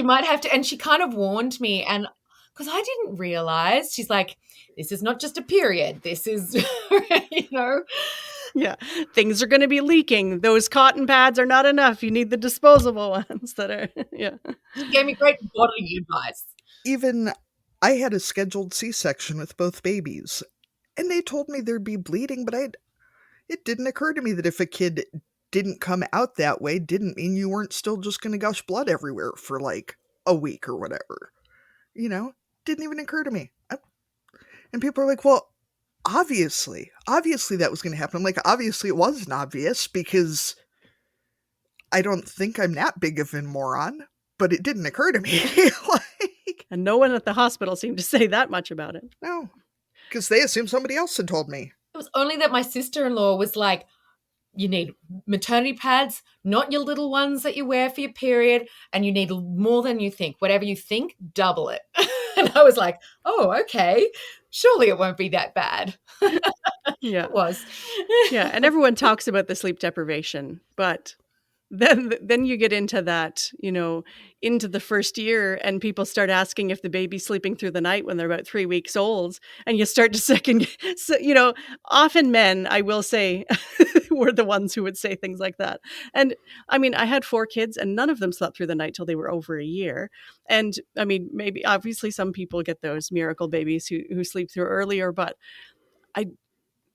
might have to. And she kind of warned me. And because I didn't realize, she's like, this is not just a period. This is, Yeah, things are going to be leaking. Those cotton pads are not enough. You need the disposable ones that are, yeah. She gave me great bodily advice. even I had a scheduled C-section with both babies, and they told me there'd be bleeding, but it didn't occur to me that if a kid didn't come out that way, didn't mean you weren't still just going to gush blood everywhere for like a week or whatever. Didn't even occur to me. And people are like, well, obviously that was going to happen. I'm like, obviously it wasn't obvious, because I don't think I'm that big of a moron, but it didn't occur to me. Like, And no one at the hospital seemed to say that much about it. no, because they assumed somebody else had told me. It was only that my sister-in-law was like, you need maternity pads, not your little ones that you wear for your period, and you need more than you think. Whatever you think, double it. And I was like, oh, okay. Surely it won't be that bad. Yeah. It was. Yeah, and everyone talks about the sleep deprivation, but then you get into that, into the first year, and people start asking if the baby's sleeping through the night when they're about 3 weeks old, and you start to second, so, often men, I will say, were the ones who would say things like that. And I mean, I had 4 kids, and none of them slept through the night till they were over a year. And I mean, maybe obviously some people get those miracle babies who sleep through earlier, but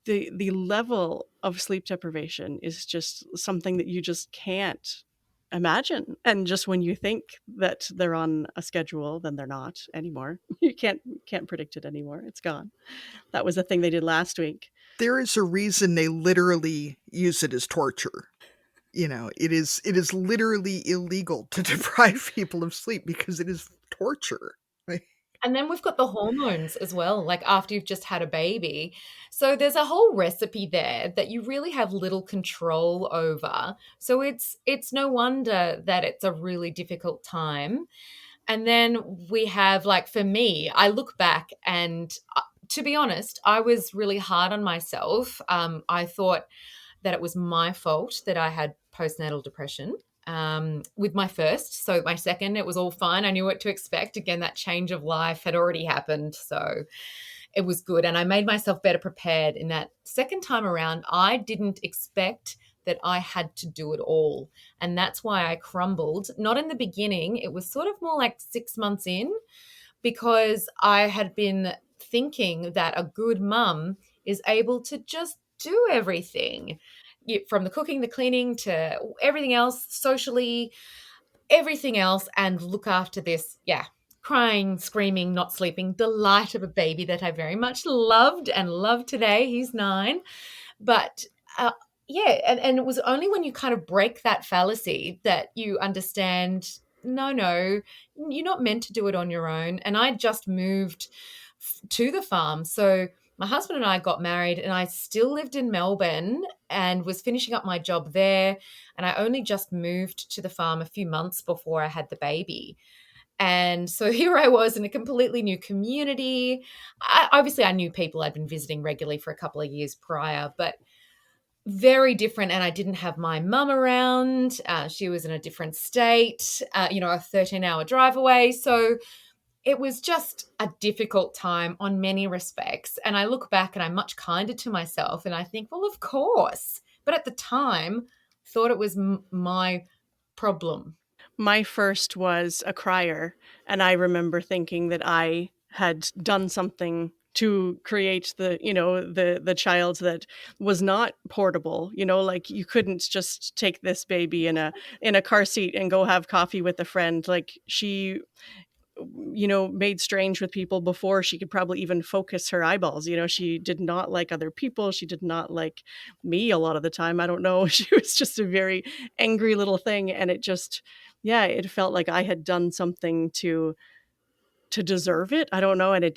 the level of sleep deprivation is just something that you just can't imagine. And just when you think that they're on a schedule, then they're not anymore. You can't predict it anymore. It's gone. That was the thing they did last week. There is a reason they literally use it as torture. It is literally illegal to deprive people of sleep because it is torture. Right? And then we've got the hormones as well, like after you've just had a baby. So there's a whole recipe there that you really have little control over. So it's no wonder that it's a really difficult time. And then we have, like, for me, I look back and to be honest, I was really hard on myself. I thought that it was my fault that I had postnatal depression with my first. So my second, it was all fine. I knew what to expect. Again, that change of life had already happened. So it was good. And I made myself better prepared in that second time around. I didn't expect that I had to do it all. And that's why I crumbled. Not in the beginning. It was sort of more like 6 months in, because I had been thinking that a good mum is able to just do everything, from the cooking, the cleaning, to everything else, socially, everything else, and look after this, crying, screaming, not sleeping delight of a baby that I very much loved and love today. He's 9. But and it was only when you kind of break that fallacy that you understand, no, you're not meant to do it on your own. And I just moved to the farm. So my husband and I got married, and I still lived in Melbourne and was finishing up my job there. And I only just moved to the farm a few months before I had the baby. And so here I was in a completely new community. Obviously, I knew people. I'd been visiting regularly for a couple of years prior, but very different. And I didn't have my mum around. She was in a different state, a 13-hour drive away. So it was just a difficult time on many respects. And I look back and I'm much kinder to myself. And I think, well, of course. But at the time, thought it was my problem. My first was a crier, and I remember thinking that I had done something to create the child that was not portable. Like, you couldn't just take this baby in a car seat and go have coffee with a friend. Like, she made strange with people before she could probably even focus her eyeballs. She did not like other people. She did not like me a lot of the time. I don't know. She was just a very angry little thing. And it just, it felt like I had done something to deserve it. I don't know. And it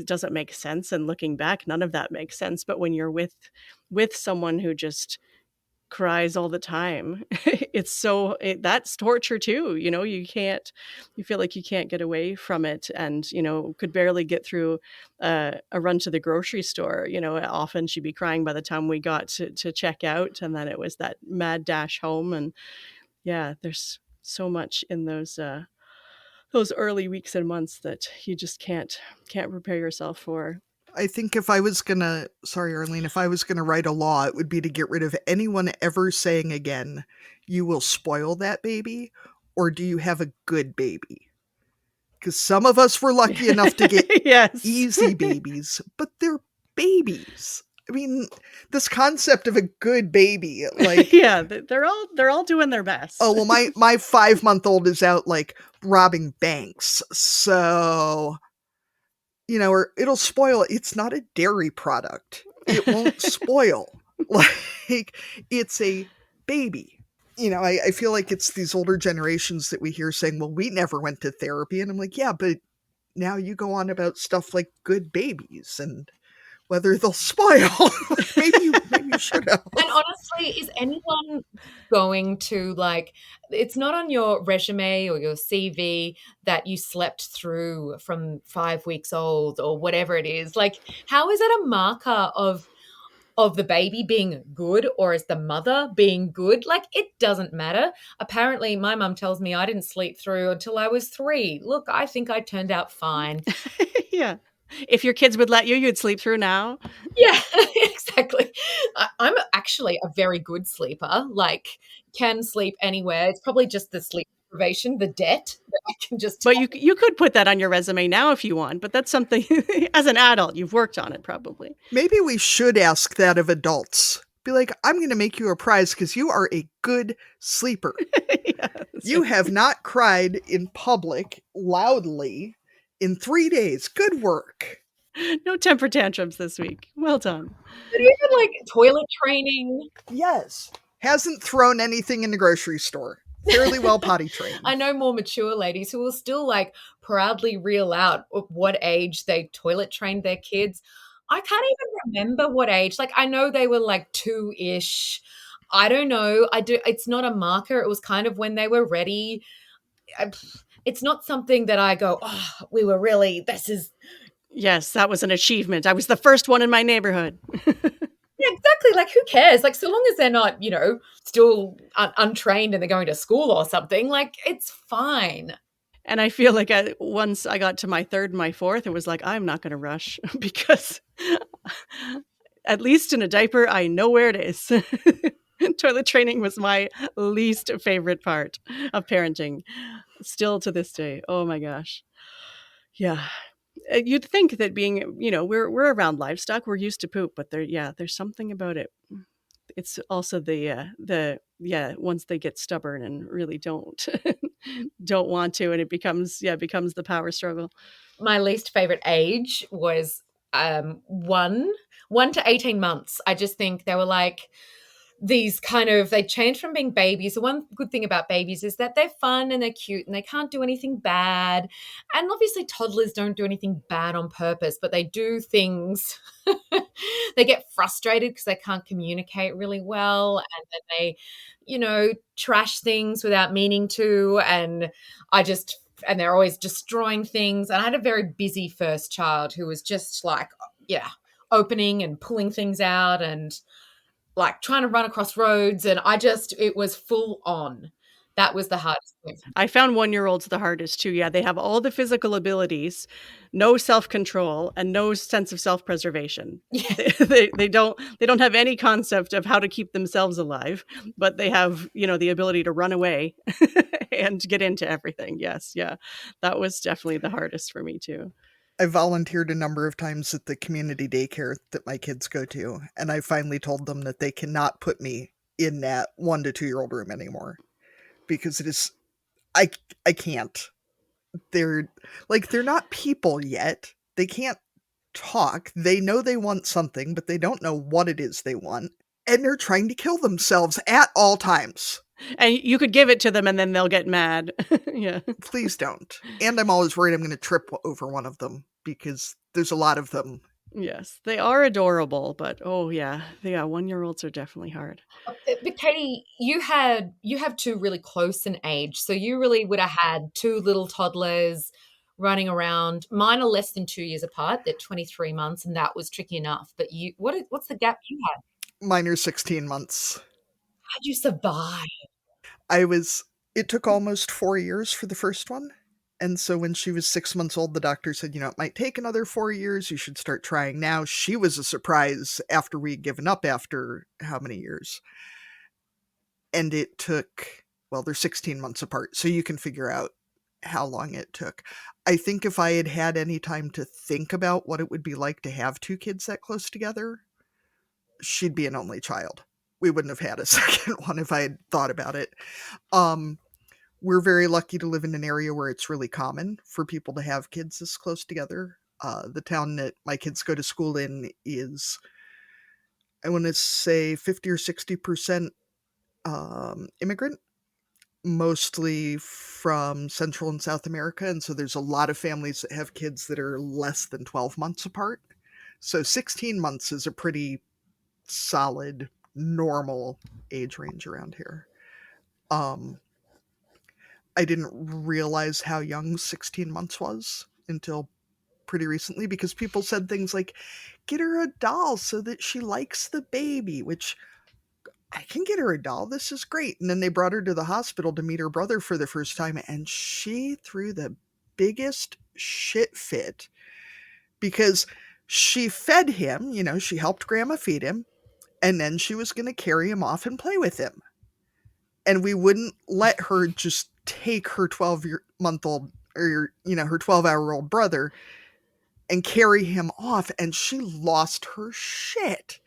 doesn't make sense. And looking back, none of that makes sense. But when you're with someone who just cries all the time, that's torture too. You feel like you can't get away from it, and could barely get through a run to the grocery store. Often she'd be crying by the time we got to check out, and then it was that mad dash home. And there's so much in those early weeks and months that you just can't prepare yourself for. I think if I was gonna, sorry, Arlene, if I was gonna write a law, it would be to get rid of anyone ever saying again, you will spoil that baby, or do you have a good baby? Because some of us were lucky enough to get yes. easy babies, but they're babies. I mean, this concept of a good baby, like, they're all doing their best. Oh, well, my 5-month-old is out like robbing banks, so or it'll spoil. It's not a dairy product. It won't spoil. Like, it's a baby. I feel like it's these older generations that we hear saying, well, we never went to therapy. And I'm like, yeah, but now you go on about stuff like good babies and whether they'll spoil. maybe you should have. And honestly, is anyone going to, like, it's not on your resume or your CV that you slept through from 5 weeks old or whatever it is. Like, how is it a marker of the baby being good, or is the mother being good? Like, it doesn't matter. Apparently, my mum tells me I didn't sleep through until I was 3. Look, I think I turned out fine. Yeah. If your kids would let you, you'd sleep through now. Yeah, exactly. I'm actually a very good sleeper, like, can sleep anywhere. It's probably just the sleep deprivation, the debt that I can just But you could put that on your resume now if you want, but that's something as an adult you've worked on it probably. Maybe we should ask that of adults. Be like, I'm going to make you a prize because you are a good sleeper. Yeah, You right. have not cried in public loudly in 3 days. Good work. No temper tantrums this week. Well done. But even like toilet training. Yes. Hasn't thrown anything in the grocery store. Fairly well potty trained. I know more mature ladies who will still like proudly reel out what age they toilet trained their kids. I can't even remember what age. Like I know they were like 2-ish. I don't know. It's not a marker. It was kind of when they were ready. It's not something that I go, oh, we were really, this is. Yes, that was an achievement. I was the first one in my neighborhood. Yeah, exactly. Like, who cares? Like, so long as they're not, still untrained and they're going to school or something, like, it's fine. And I feel like once I got to my third and my fourth, it was like, I'm not going to rush because at least in a diaper, I know where it is. Toilet training was my least favorite part of parenting, still to this day. Oh my gosh. Yeah. You'd think that being, we're around livestock, we're used to poop, but there's something about it. It's also the once they get stubborn and really don't don't want to, and it becomes the power struggle. My least favorite age was 1 to 18 months. I just think they were like these they changed from being babies. The one good thing about babies is that they're fun and they're cute and they can't do anything bad. And obviously toddlers don't do anything bad on purpose, but they do things. They get frustrated because they can't communicate really well. And then they, trash things without meaning to. And they're always destroying things. And I had a very busy first child who was just like, opening and pulling things out and like trying to run across roads. And it was full on. That was the hardest thing. I found 1-year-olds the hardest too. Yeah, they have all the physical abilities, no self-control, and no sense of self-preservation. Yeah. They don't have any concept of how to keep themselves alive, but they have, the ability to run away and get into everything. Yes, yeah. That was definitely the hardest for me too. I volunteered a number of times at the community daycare that my kids go to, and I finally told them that they cannot put me in that 1 to 2-year-old room anymore because it is I can't. They're not people yet. They can't talk. They know they want something, but they don't know what it is they want, and they're trying to kill themselves at all times. And you could give it to them and then they'll get mad. Yeah. Please don't. And I'm always worried I'm going to trip over one of them because there's a lot of them. Yes, they are adorable, but oh yeah, 1-year-olds are definitely hard. But Katie, you have two really close in age, so you really would have had two little toddlers running around. Mine are less than 2 years apart; they're 23 months, and that was tricky enough. But what's the gap you had? Mine are 16 months. How'd you survive? It took almost 4 years for the first one. And so when she was 6 months old, the doctor said, it might take another 4 years. You should start trying now. She was a surprise after we'd given up after how many years? And it took, they're 16 months apart. So you can figure out how long it took. I think if I had had any time to think about what it would be like to have two kids that close together, she'd be an only child. We wouldn't have had a second one if I had thought about it. We're very lucky to live in an area where it's really common for people to have kids this close together. The town that my kids go to school in is, I want to say 50 or 60% immigrant, mostly from Central and South America. And so there's a lot of families that have kids that are less than 12 months apart. So 16 months is a pretty solid, normal age range around here. I didn't realize how young 16 months was until pretty recently because people said things like, get her a doll so that she likes the baby, which I can get her a doll. This is great. And then they brought her to the hospital to meet her brother for the first time, and she threw the biggest shit fit because she fed him, she helped grandma feed him, and then she was going to carry him off and play with him. And we wouldn't let her just take her 12-month-old or, her 12-hour-old brother and carry him off, and she lost her shit.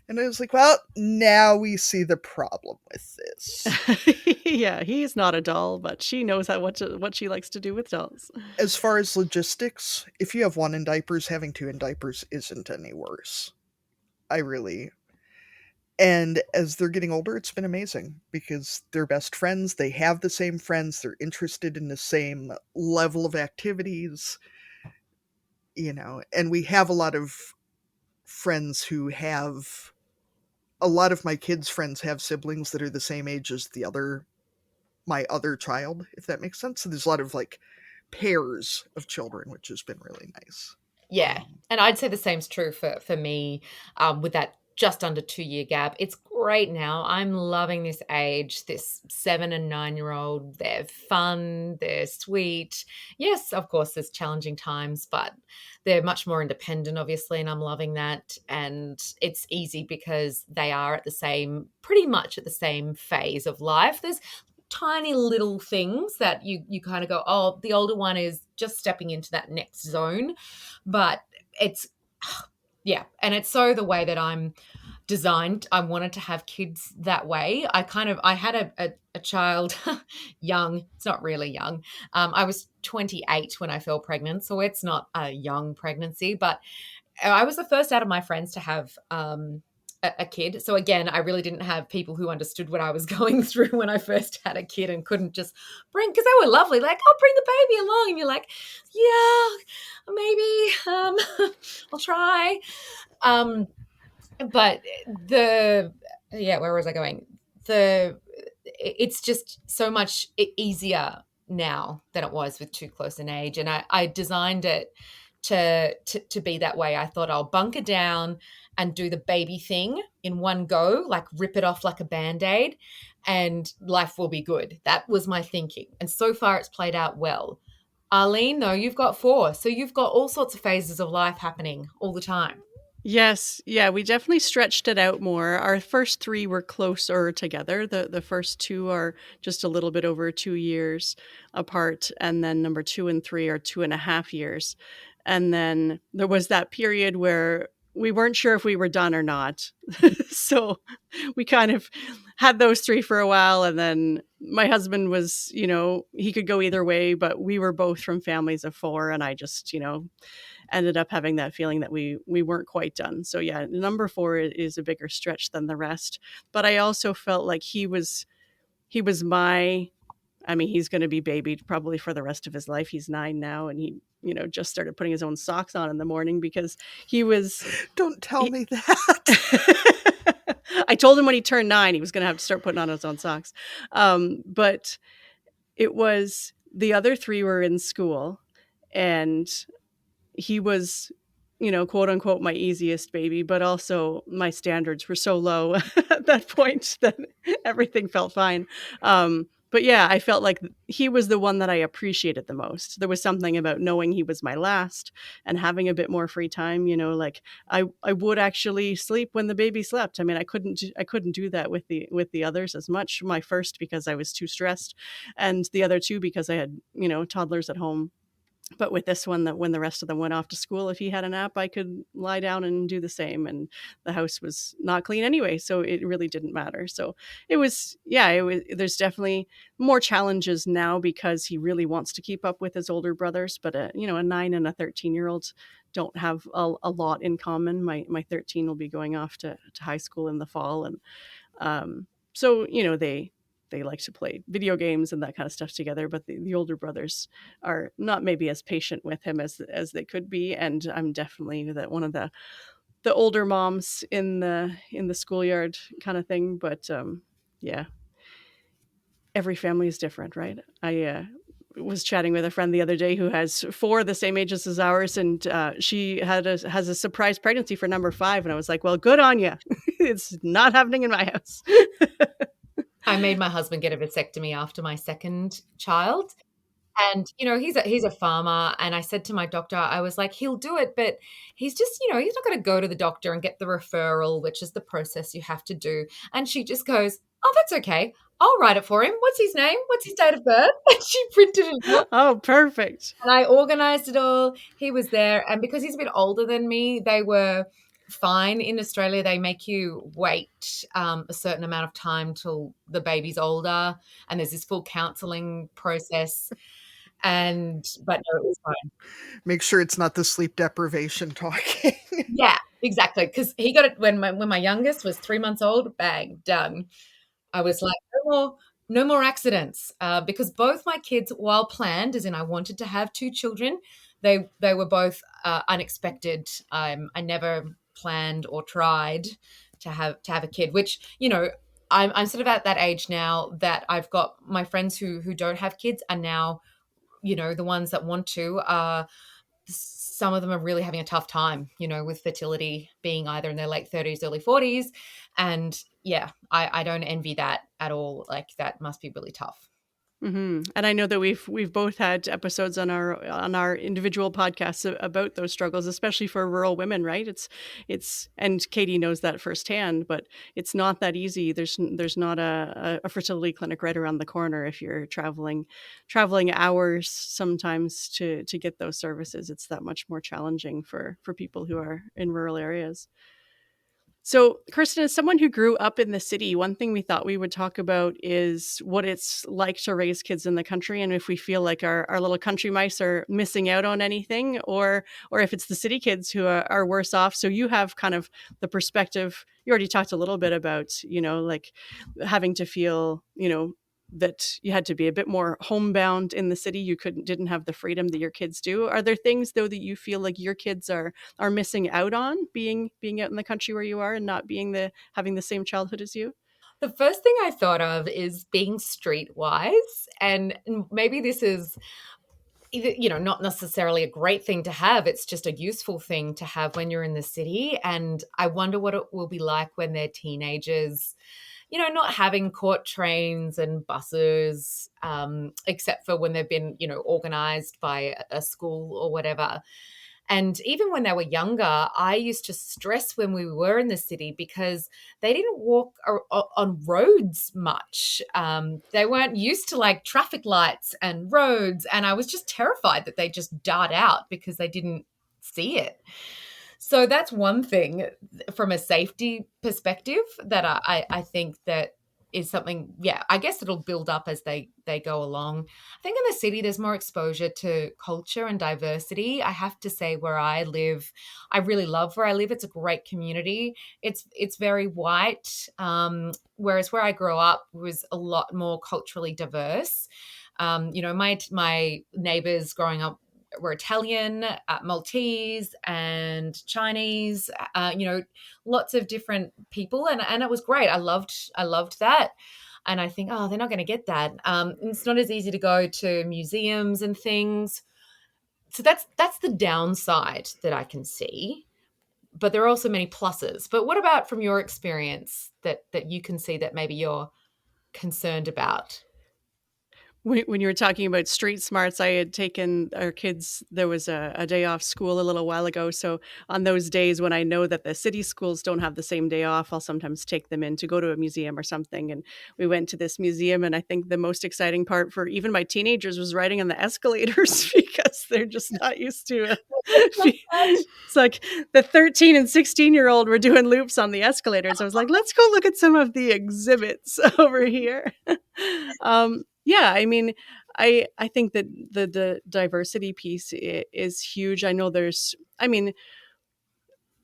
And I was like, well, now we see the problem with this. Yeah, he's not a doll, but she knows what she likes to do with dolls. As far as logistics, if you have one in diapers, having two in diapers isn't any worse. And as they're getting older, it's been amazing because they're best friends. They have the same friends. They're interested in the same level of activities, and we have a lot of friends who have a lot of my kids' friends have siblings that are the same age as my other child, if that makes sense. So there's a lot of like pairs of children, which has been really nice. Yeah. And I'd say the same's true for me with that just under 2-year gap. It's great now. I'm loving this age, this 7 and 9-year-old. They're fun, they're sweet. Yes, of course, there's challenging times, but they're much more independent, obviously, and I'm loving that. And it's easy because they are pretty much at the same phase of life. There's tiny little things that you kind of go, oh, the older one is just stepping into that next zone. But it's, yeah. And it's so the way that I'm designed. I wanted to have kids that way. I had a child young. It's not really young. I was 28 when I fell pregnant. So it's not a young pregnancy, but I was the first out of my friends to have a kid. So again, I really didn't have people who understood what I was going through when I first had a kid and couldn't just because they were lovely, like, oh, bring the baby along. And you're like, yeah, maybe I'll try. But where was I going? It's just so much easier now than it was with too close an age. And I designed it to be that way. I thought I'll bunker down and do the baby thing in one go, like rip it off like a Band-Aid, and life will be good. That was my thinking. And so far it's played out well. Arlene, though, you've got 4. So you've got all sorts of phases of life happening all the time. Yes. Yeah, we definitely stretched it out more. Our first 3 were closer together. The first 2 are just a little bit over 2 years apart. And then number 2 and 3 are 2.5 years. And then there was that period where we weren't sure if we were done or not. So we kind of had those 3 for a while. And then my husband was, he could go either way, but we were both from families of 4. And I just, ended up having that feeling that we weren't quite done. So yeah, number 4 is a bigger stretch than the rest. But I also felt like he was he's going to be babied probably for the rest of his life. He's 9 now, and he, just started putting his own socks on in the morning because he was. Don't tell me that. I told him when he turned 9, he was going to have to start putting on his own socks. But it was, the other 3 were in school, and he was, quote unquote, my easiest baby, but also my standards were so low at that point that everything felt fine. But yeah, I felt like he was the one that I appreciated the most. There was something about knowing he was my last and having a bit more free time, like I would actually sleep when the baby slept. I mean, I couldn't do that with the others as much. My first, because I was too stressed, and the other 2 because I had, toddlers at home. But with this one, that when the rest of them went off to school, if he had a nap, I could lie down and do the same. And the house was not clean anyway, so it really didn't matter. So it was. There's definitely more challenges now because he really wants to keep up with his older brothers. But a 9 and a 13-year-old don't have a lot in common. My 13 will be going off to high school in the fall, and so they like to play video games and that kind of stuff together, but the older brothers are not maybe as patient with him as they could be. And I'm definitely one of the older moms in the schoolyard kind of thing. But yeah, every family is different, right? I was chatting with a friend the other day who has 4 the same ages as ours, and she has a surprise pregnancy for number 5, and I was like, well, good on you. It's not happening in my house. I made my husband get a vasectomy after my second child. And, he's a farmer, and I said to my doctor, I was like, "He'll do it, but he's just, he's not gonna go to the doctor and get the referral, which is the process you have to do." And she just goes, "Oh, that's okay. I'll write it for him. What's his name? What's his date of birth?" And she printed it off, Oh, perfect. and I organized it all. He was there, and because he's a bit older than me, they were fine. In Australia, they make you wait a certain amount of time till the baby's older, and there's this full counseling process. But no, it was fine. Make sure it's not the sleep deprivation talking. Yeah, exactly. Because he got it when my youngest was 3 months old. Bang, done. I was like, no more accidents. Because both my kids, while planned, as in I wanted to have two children, they were both unexpected. I never planned or tried to have a kid, which I'm sort of at that age now that I've got my friends who don't have kids, and now the ones that want to are, some of them are really having a tough time, with fertility being either in their late 30s, early 40s. And yeah, I don't envy that at all. Like, that must be really tough. And I know that we've both had episodes on our individual podcasts about those struggles, especially for rural women, right? It's and Katie knows that firsthand, but it's not that easy. There's not a fertility clinic right around the corner if you're traveling hours sometimes to get those services. It's that much more challenging for people who are in rural areas. So, Kirsten, as someone who grew up in the city, one thing we thought we would talk about is what it's like to raise kids in the country, and if we feel like our little country mice are missing out on anything, or if it's the city kids who are worse off. So you have kind of the perspective. You already talked a little bit about, like having to feel, that you had to be a bit more homebound in the city. You didn't have the freedom that your kids do. Are there things though that you feel like your kids are missing out on being out in the country where you are and not having the same childhood as you? The first thing I thought of is being streetwise, and maybe this is either, not necessarily a great thing to have. It's just a useful thing to have when you're in the city. And I wonder what it will be like when they're teenagers, not having caught trains and buses, except for when they've been, organized by a school or whatever. And even when they were younger, I used to stress when we were in the city because they didn't walk on roads much. They weren't used to like traffic lights and roads. And I was just terrified that they just dart out because they didn't see it. So that's one thing from a safety perspective that I think that is something, yeah, I guess it'll build up as they go along. I think in the city, there's more exposure to culture and diversity. I have to say, where I live, I really love where I live. It's a great community. It's very white, whereas where I grew up was a lot more culturally diverse. My neighbors growing up were Italian, Maltese, and Chinese. Lots of different people, and it was great. I loved that. And I think, oh, they're not going to get that. It's not as easy to go to museums and things. So that's the downside that I can see. But there are also many pluses. But what about from your experience that you can see that maybe you're concerned about? When you were talking about street smarts, I had taken our kids, there was a day off school a little while ago. So on those days when I know that the city schools don't have the same day off, I'll sometimes take them in to go to a museum or something. And we went to this museum. And I think the most exciting part for even my teenagers was riding on the escalators because they're just not used to it. It's like the 13 and 16-year-old were doing loops on the escalators. I was like, let's go look at some of the exhibits over here. Yeah, I mean, I think that the diversity piece is huge. I know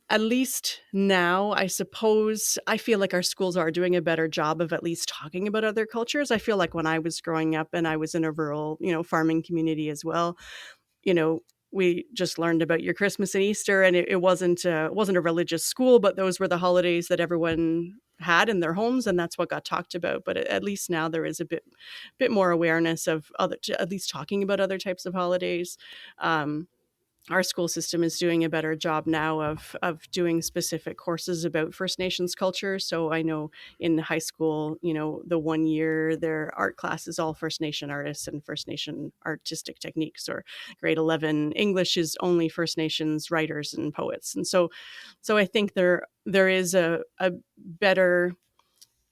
at least now, I suppose, I feel like our schools are doing a better job of at least talking about other cultures. I feel like when I was growing up and I was in a rural, farming community as well, we just learned about your Christmas and Easter, and it wasn't a religious school, but those were the holidays that everyone had in their homes, and that's what got talked about. But at least now there is a bit more awareness of at least talking about other types of holidays. our school system is doing a better job now of doing specific courses about First Nations culture. So I know in high school, the 1 year their art class is all First Nation artists and First Nation artistic techniques, or grade 11 English is only First Nations writers and poets. And so I think there is a better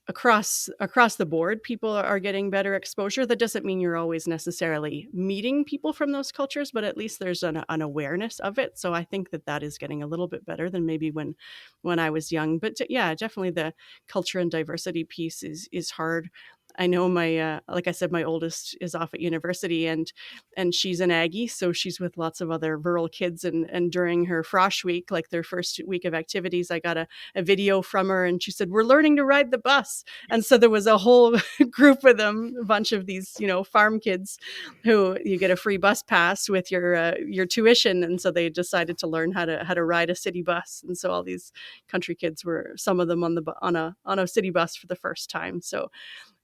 across the board, people are getting better exposure. That doesn't mean you're always necessarily meeting people from those cultures, but at least there's an awareness of it. So I think that is getting a little bit better than maybe when I was young. But yeah, definitely the culture and diversity piece is hard. I know my like I said, my oldest is off at university, and she's an Aggie, so she's with lots of other rural kids. And during her frosh week, like their first week of activities, I got a video from her, and she said, "We're learning to ride the bus." And so there was a whole group of them, a bunch of these, farm kids, who you get a free bus pass with your tuition, and so they decided to learn how to ride a city bus. And so all these country kids were, some of them on a city bus for the first time. So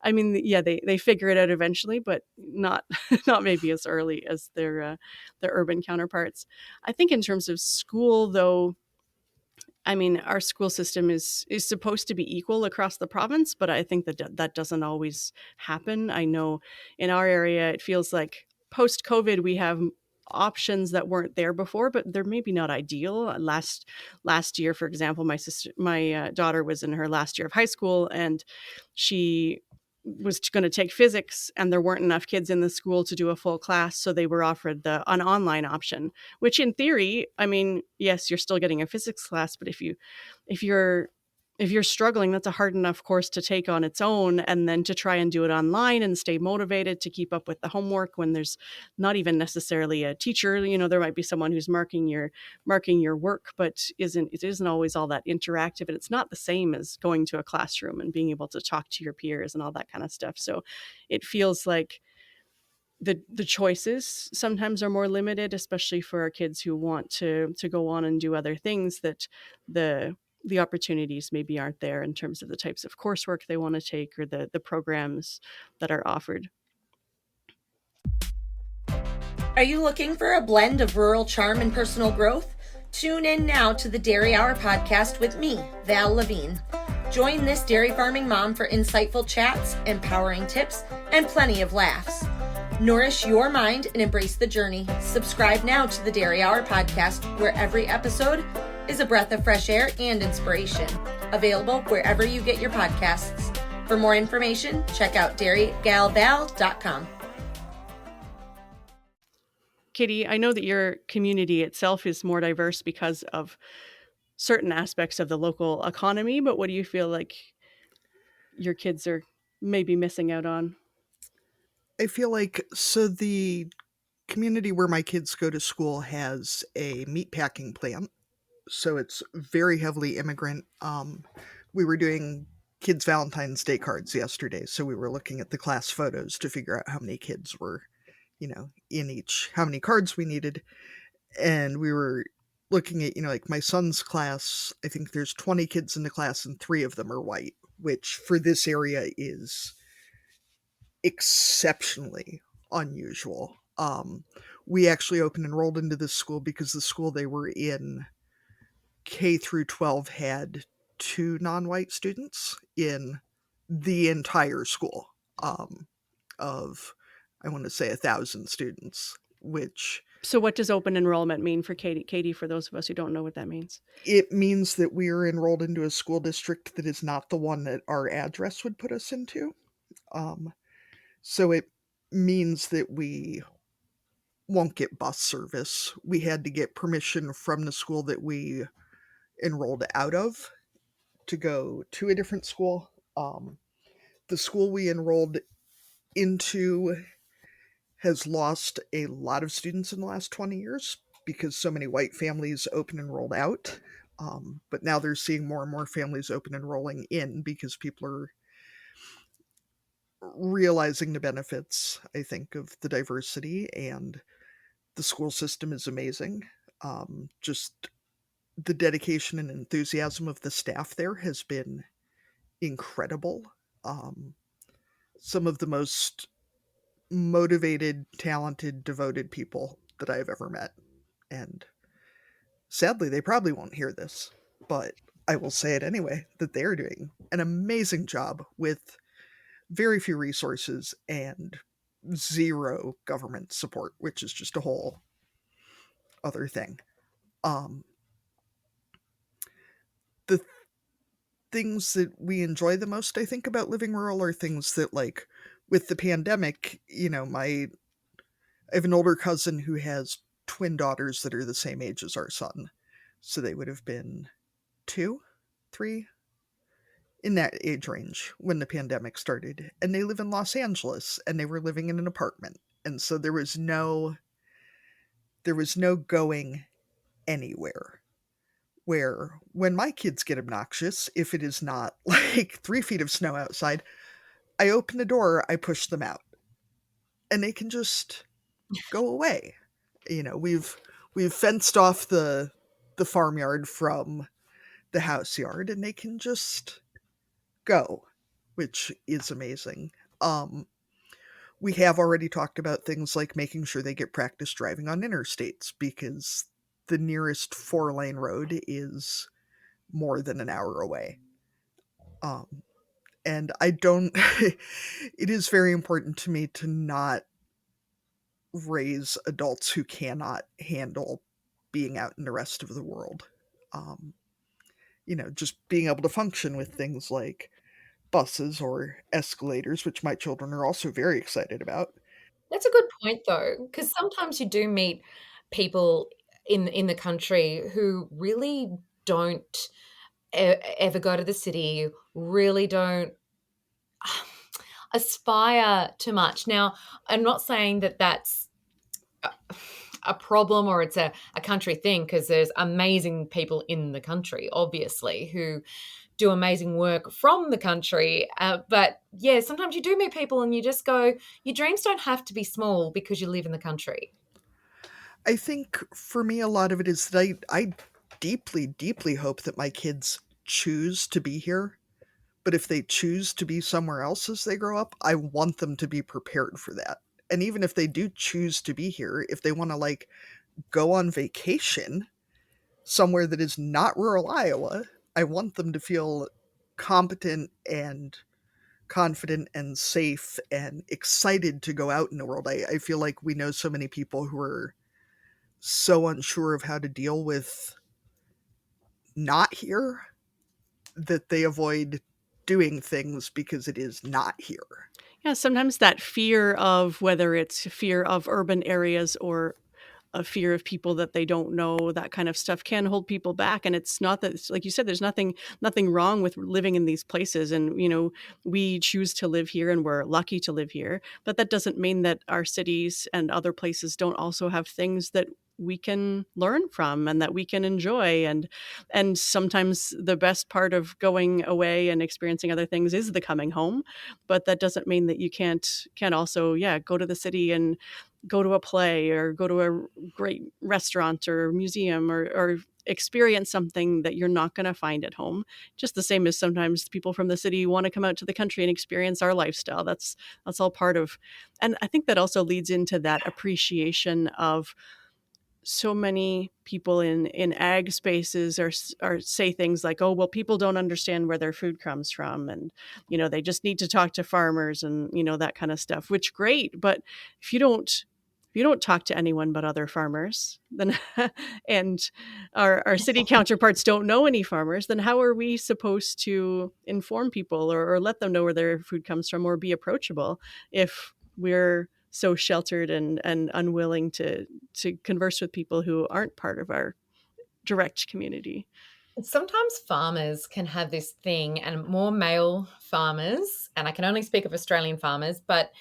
I mean, yeah, they figure it out eventually, but not not maybe as early as their urban counterparts. I think in terms of school, though, I mean, our school system is supposed to be equal across the province, but I think that doesn't always happen. I know in our area, it feels like post COVID we have options that weren't there before, but they're maybe not ideal. Last year, for example, my daughter was in her last year of high school, and she was going to take physics, and there weren't enough kids in the school to do a full class, so they were offered an online option, which in theory, I mean, yes, you're still getting a physics class, but if you're struggling, that's a hard enough course to take on its own, and then to try and do it online and stay motivated to keep up with the homework when there's not even necessarily a teacher. There might be someone who's marking your work, but it isn't always all that interactive, and it's not the same as going to a classroom and being able to talk to your peers and all that kind of stuff. So it feels like the choices sometimes are more limited, especially for our kids who want to go on and do other things, that the opportunities maybe aren't there in terms of the types of coursework they want to take, or the programs that are offered. Are you looking for a blend of rural charm and personal growth? Tune in now to the Dairy Hour podcast with me, Val Levine. Join this dairy farming mom for insightful chats, empowering tips, and plenty of laughs. Nourish your mind and embrace the journey. Subscribe now to the Dairy Hour podcast, where every episode is a breath of fresh air and inspiration. Available wherever you get your podcasts. For more information, check out dairygalval.com. Katie, I know that your community itself is more diverse because of certain aspects of the local economy, but what do you feel like your kids are maybe missing out on? I feel like, so the community where my kids go to school has a meat packing plant, so it's very heavily immigrant. We were doing kids' Valentine's Day cards yesterday, so we were looking at the class photos to figure out how many kids were, in each, how many cards we needed. And we were looking at, like my son's class, I think there's 20 kids in the class and 3 of them are white, which for this area is exceptionally unusual. We actually open enrolled into this school because the school they were in, K through 12, had 2 non-white students in the entire school, of, I want to say, 1,000 students, which... So what does open enrollment mean for Katie? Katie, for those of us who don't know what that means. It means that we are enrolled into a school district that is not the one that our address would put us into. So it means that we won't get bus service. We had to get permission from the school that we enrolled out of to go to a different school. The school we enrolled into has lost a lot of students in the last 20 years because so many white families open enrolled out. But now they're seeing more and more families open enrolling in because people are realizing the benefits, I think, of the diversity, and the school system is amazing. Just the dedication and enthusiasm of the staff there has been incredible. Some of the most motivated, talented, devoted people that I've ever met. And sadly, they probably won't hear this, but I will say it anyway, that they are doing an amazing job with very few resources and zero government support, which is just a whole other thing. Um, the things that we enjoy the most, I think, about living rural are things that, like, with the pandemic, I have an older cousin who has twin daughters that are the same age as our son. So they would have been 2, 3, in that age range when the pandemic started. And they live in Los Angeles and they were living in an apartment. And so there was no going anywhere. Where when my kids get obnoxious, if it is not like 3 feet of snow outside, I open the door, I push them out, and they can just go away. We've fenced off the farmyard from the house yard, and they can just go, which is amazing. We have already talked about things like making sure they get practice driving on interstates because the nearest 4-lane road is more than an hour away. Um, and I don't, it is very important to me to not raise adults who cannot handle being out in the rest of the world. Um, just being able to function with things like buses or escalators, which my children are also very excited about. That's a good point, though, because sometimes you do meet people in the country who really don't ever go to the city, really don't aspire to much. Now, I'm not saying that that's a problem or it's a country thing, because there's amazing people in the country, obviously, who do amazing work from the country. But yeah, sometimes you do meet people and you just go, your dreams don't have to be small because you live in the country. I think for me, a lot of it is that I deeply, deeply hope that my kids choose to be here. But if they choose to be somewhere else as they grow up, I want them to be prepared for that. And even if they do choose to be here, if they want to like go on vacation somewhere that is not rural Iowa, I want them to feel competent and confident and safe and excited to go out in the world. I feel like we know so many people who are so unsure of how to deal with not here that they avoid doing things because it is not here. Yeah, sometimes that fear of, whether it's fear of urban areas or a fear of people that they don't know, that kind of stuff can hold people back. And it's not that, like you said, there's nothing wrong with living in these places. And, we choose to live here and we're lucky to live here. But that doesn't mean that our cities and other places don't also have things that we can learn from and that we can enjoy. And sometimes the best part of going away and experiencing other things is the coming home. But that doesn't mean that you can't also, yeah, go to the city and go to a play or go to a great restaurant or museum, or experience something that you're not going to find at home. Just the same as sometimes people from the city want to come out to the country and experience our lifestyle. That's all part of, and I think that also leads into that appreciation of so many people in ag spaces are say things like, oh, well, people don't understand where their food comes from, and they just need to talk to farmers, and that kind of stuff, which great. But if you don't talk to anyone but other farmers, then and our city counterparts don't know any farmers, then how are we supposed to inform people or let them know where their food comes from or be approachable if we're so sheltered and unwilling to converse with people who aren't part of our direct community? Sometimes farmers can have this thing, and more male farmers, and I can only speak of Australian farmers, but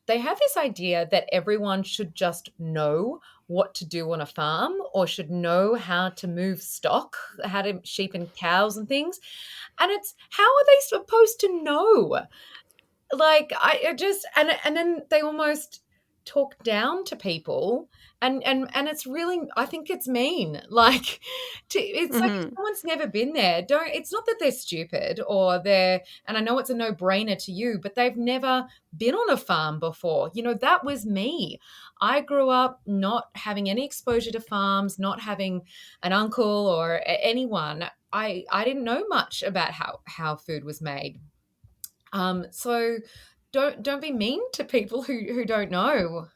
they have this idea that everyone should just know what to do on a farm or should know how to move stock, how to sheep and cows and things. And it's, how are they supposed to know? Like, I just, and then they almost talk down to people, and it's really, I think it's mean. Like, it's like, if Mhm. someone's never been there, don't, it's not that they're stupid or they're, and I know it's a no-brainer to you, but they've never been on a farm before. You know, that was me. I grew up not having any exposure to farms, not having an uncle or anyone. I didn't know much about how food was made. So don't be mean to people who don't know.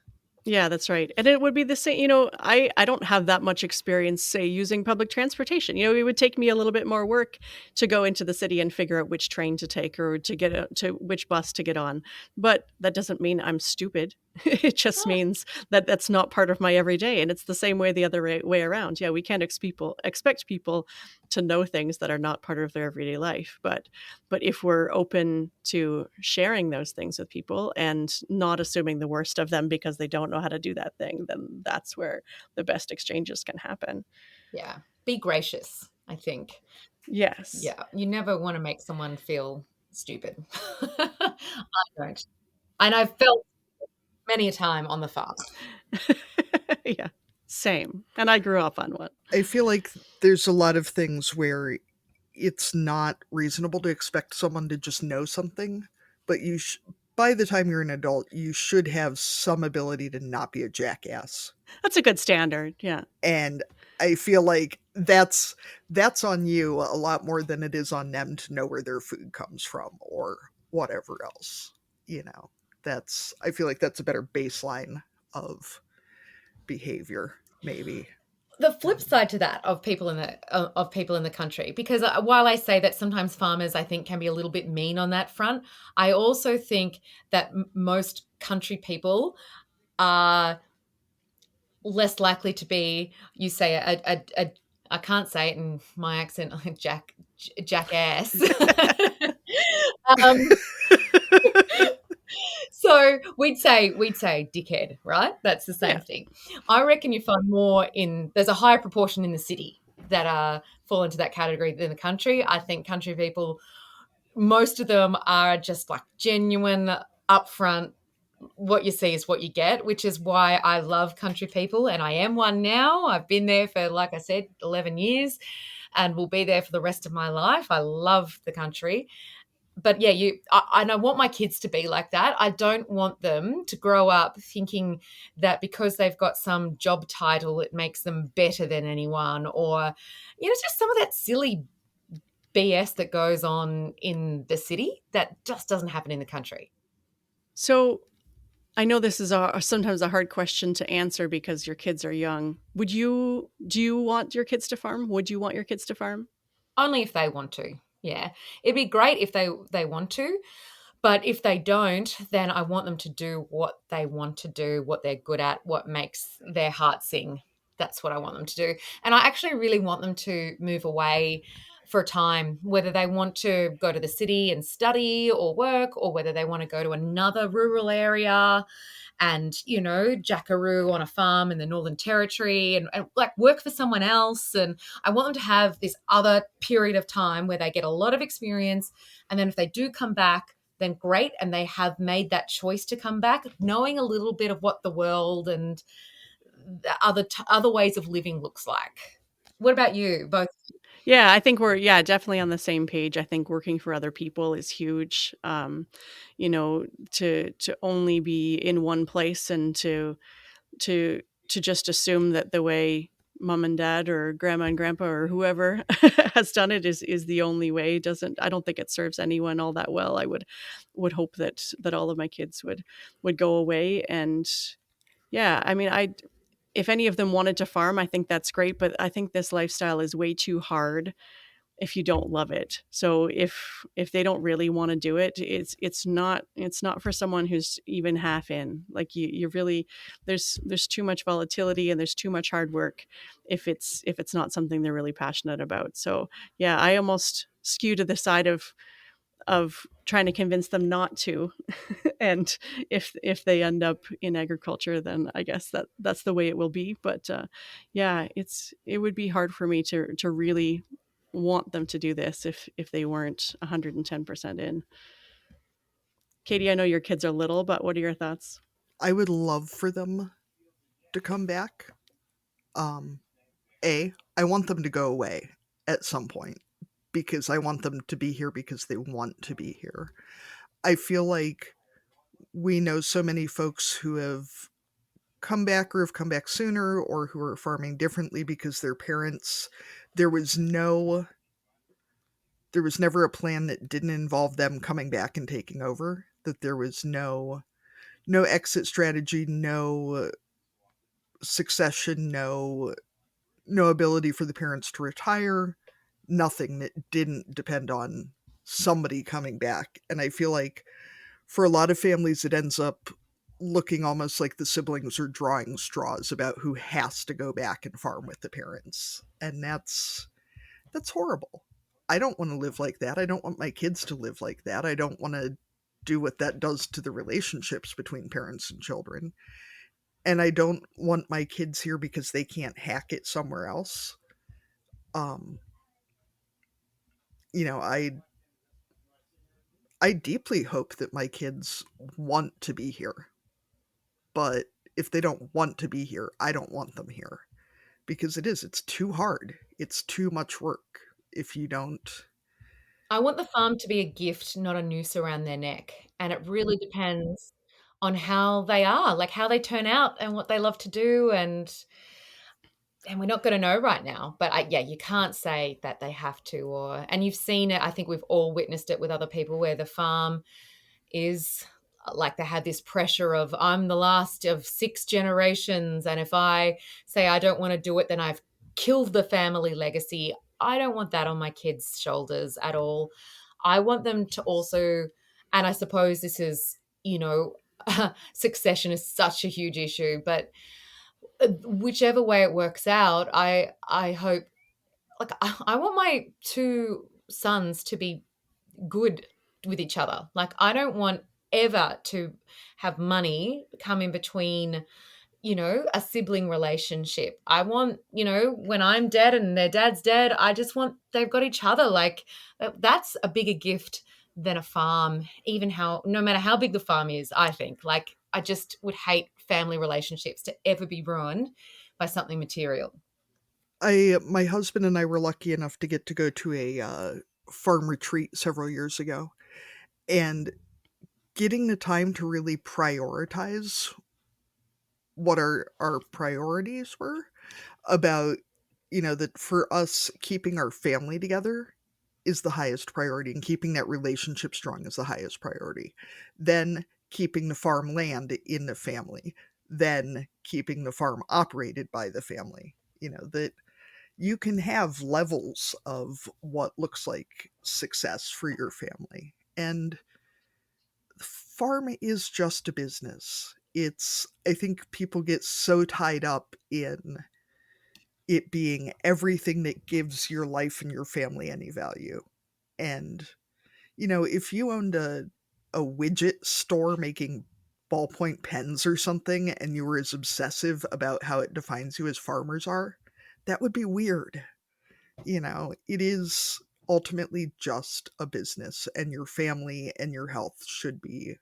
Yeah, that's right. And it would be the same, you know, I don't have that much experience, say, using public transportation. You know, it would take me a little bit more work to go into the city and figure out which train to take or to get to which bus to get on. But that doesn't mean I'm stupid. It just means that that's not part of my everyday. And it's the same way the other way around. Yeah, we can't expect people to know things that are not part of their everyday life. But if we're open to sharing those things with people and not assuming the worst of them because they don't know how to do that thing, then that's where the best exchanges can happen. Yeah. Be gracious, I think. Yes. Yeah. You never want to make someone feel stupid. I don't. And I've felt many a time on the farm. Yeah, same. And I grew up on one. I feel like there's a lot of things where it's not reasonable to expect someone to just know something, but by the time you're an adult, you should have some ability to not be a jackass. That's a good standard. Yeah. And I feel like that's on you a lot more than it is on them to know where their food comes from or whatever else. You know, that's I feel like that's a better baseline of behavior, maybe. The flip side to that of people in the country, because while I say that sometimes farmers, I think, can be a little bit mean on that front, I also think that most country people are less likely to be, you say, a I can't say it in my accent, jackass. um, so we'd say dickhead, right? That's the same Yeah. thing. I reckon you find more there's a higher proportion in the city that fall into that category than the country. I think country people, most of them are just like genuine, upfront. What you see is what you get, which is why I love country people, and I am one now. I've been there for, like I said, 11 years and will be there for the rest of my life. I love the country. But yeah, and I want my kids to be like that. I don't want them to grow up thinking that because they've got some job title, it makes them better than anyone, or, you know, just some of that silly BS that goes on in the city that just doesn't happen in the country. So I know this is sometimes a hard question to answer because your kids are young. Do you want your kids to farm? Would you want your kids to farm? Only if they want to. Yeah. It'd be great if they want to. But if they don't, then I want them to do what they want to do, what they're good at, what makes their heart sing. That's what I want them to do. And I actually really want them to move away for a time, whether they want to go to the city and study or work, or whether they want to go to another rural area and, you know, jackaroo on a farm in the Northern Territory and like work for someone else. And I want them to have this other period of time where they get a lot of experience. And then if they do come back, then great. And they have made that choice to come back, knowing a little bit of what the world and the other ways of living looks like. What about you both? Yeah, I think we're definitely on the same page. I think working for other people is huge. You know, to only be in one place and to just assume that the way mom and dad or grandma and grandpa or whoever has done it is the only way doesn't I don't think it serves anyone all that well. I would hope that all of my kids would go away. And yeah, I mean, if any of them wanted to farm, I think that's great, but I think this lifestyle is way too hard if you don't love it. So if they don't really want to do it, it's not for someone who's even half in. Like you really there's too much volatility and there's too much hard work if it's not something they're really passionate about. So yeah, I almost skew to the side of trying to convince them not to. And if they end up in agriculture, then I guess that's the way it will be. But yeah, it would be hard for me to really want them to do this if they weren't 110% in. Katie, I know your kids are little, but what are your thoughts? I would love for them to come back. I want them to go away at some point because I want them to be here because they want to be here. I feel like we know so many folks who have come back or have come back sooner or who are farming differently because their parents there was no there was never a plan that didn't involve them coming back and taking over, that there was no exit strategy, no succession, no ability for the parents to retire, nothing that didn't depend on somebody coming back. And I feel like for a lot of families, it ends up looking almost like the siblings are drawing straws about who has to go back and farm with the parents. And that's horrible. I don't want to live like that. I don't want my kids to live like that. I don't want to do what that does to the relationships between parents and children. And I don't want my kids here because they can't hack it somewhere else. Um, you know, I deeply hope that my kids want to be here. But if they don't want to be here, I don't want them here because it's too hard. It's too much work if you don't. I want the farm to be a gift, not a noose around their neck. And it really depends on how they are, like how they turn out and what they love to do. And we're not going to know right now, but yeah, you can't say that they have to, and you've seen it. I think we've all witnessed it with other people where the farm is like they had this pressure of I'm the last of 6 generations. And if I say I don't want to do it, then I've killed the family legacy. I don't want that on my kids' shoulders at all. I want them to also, and I suppose this is, succession is such a huge issue, but whichever way it works out, I hope, like, I want my 2 sons to be good with each other. Like, I don't want ever to have money come in between, a sibling relationship. I want, when I'm dead and their dad's dead, I just want they've got each other. Like, that's a bigger gift than a farm, even no matter how big the farm is, I think. Like, I just would hate family relationships to ever be ruined by something material. My husband and I were lucky enough to get to go to a farm retreat several years ago, and getting the time to really prioritize what our priorities were about, that for us, keeping our family together is the highest priority, and keeping that relationship strong is the highest priority. Then keeping the farmland in the family, then keeping the farm operated by the family. That you can have levels of what looks like success for your family. And farm is just a business. I think people get so tied up in it being everything that gives your life and your family any value. And, if you owned a widget store making ballpoint pens or something and you were as obsessive about how it defines you as farmers are, that would be weird. It is ultimately just a business, and your family and your health should be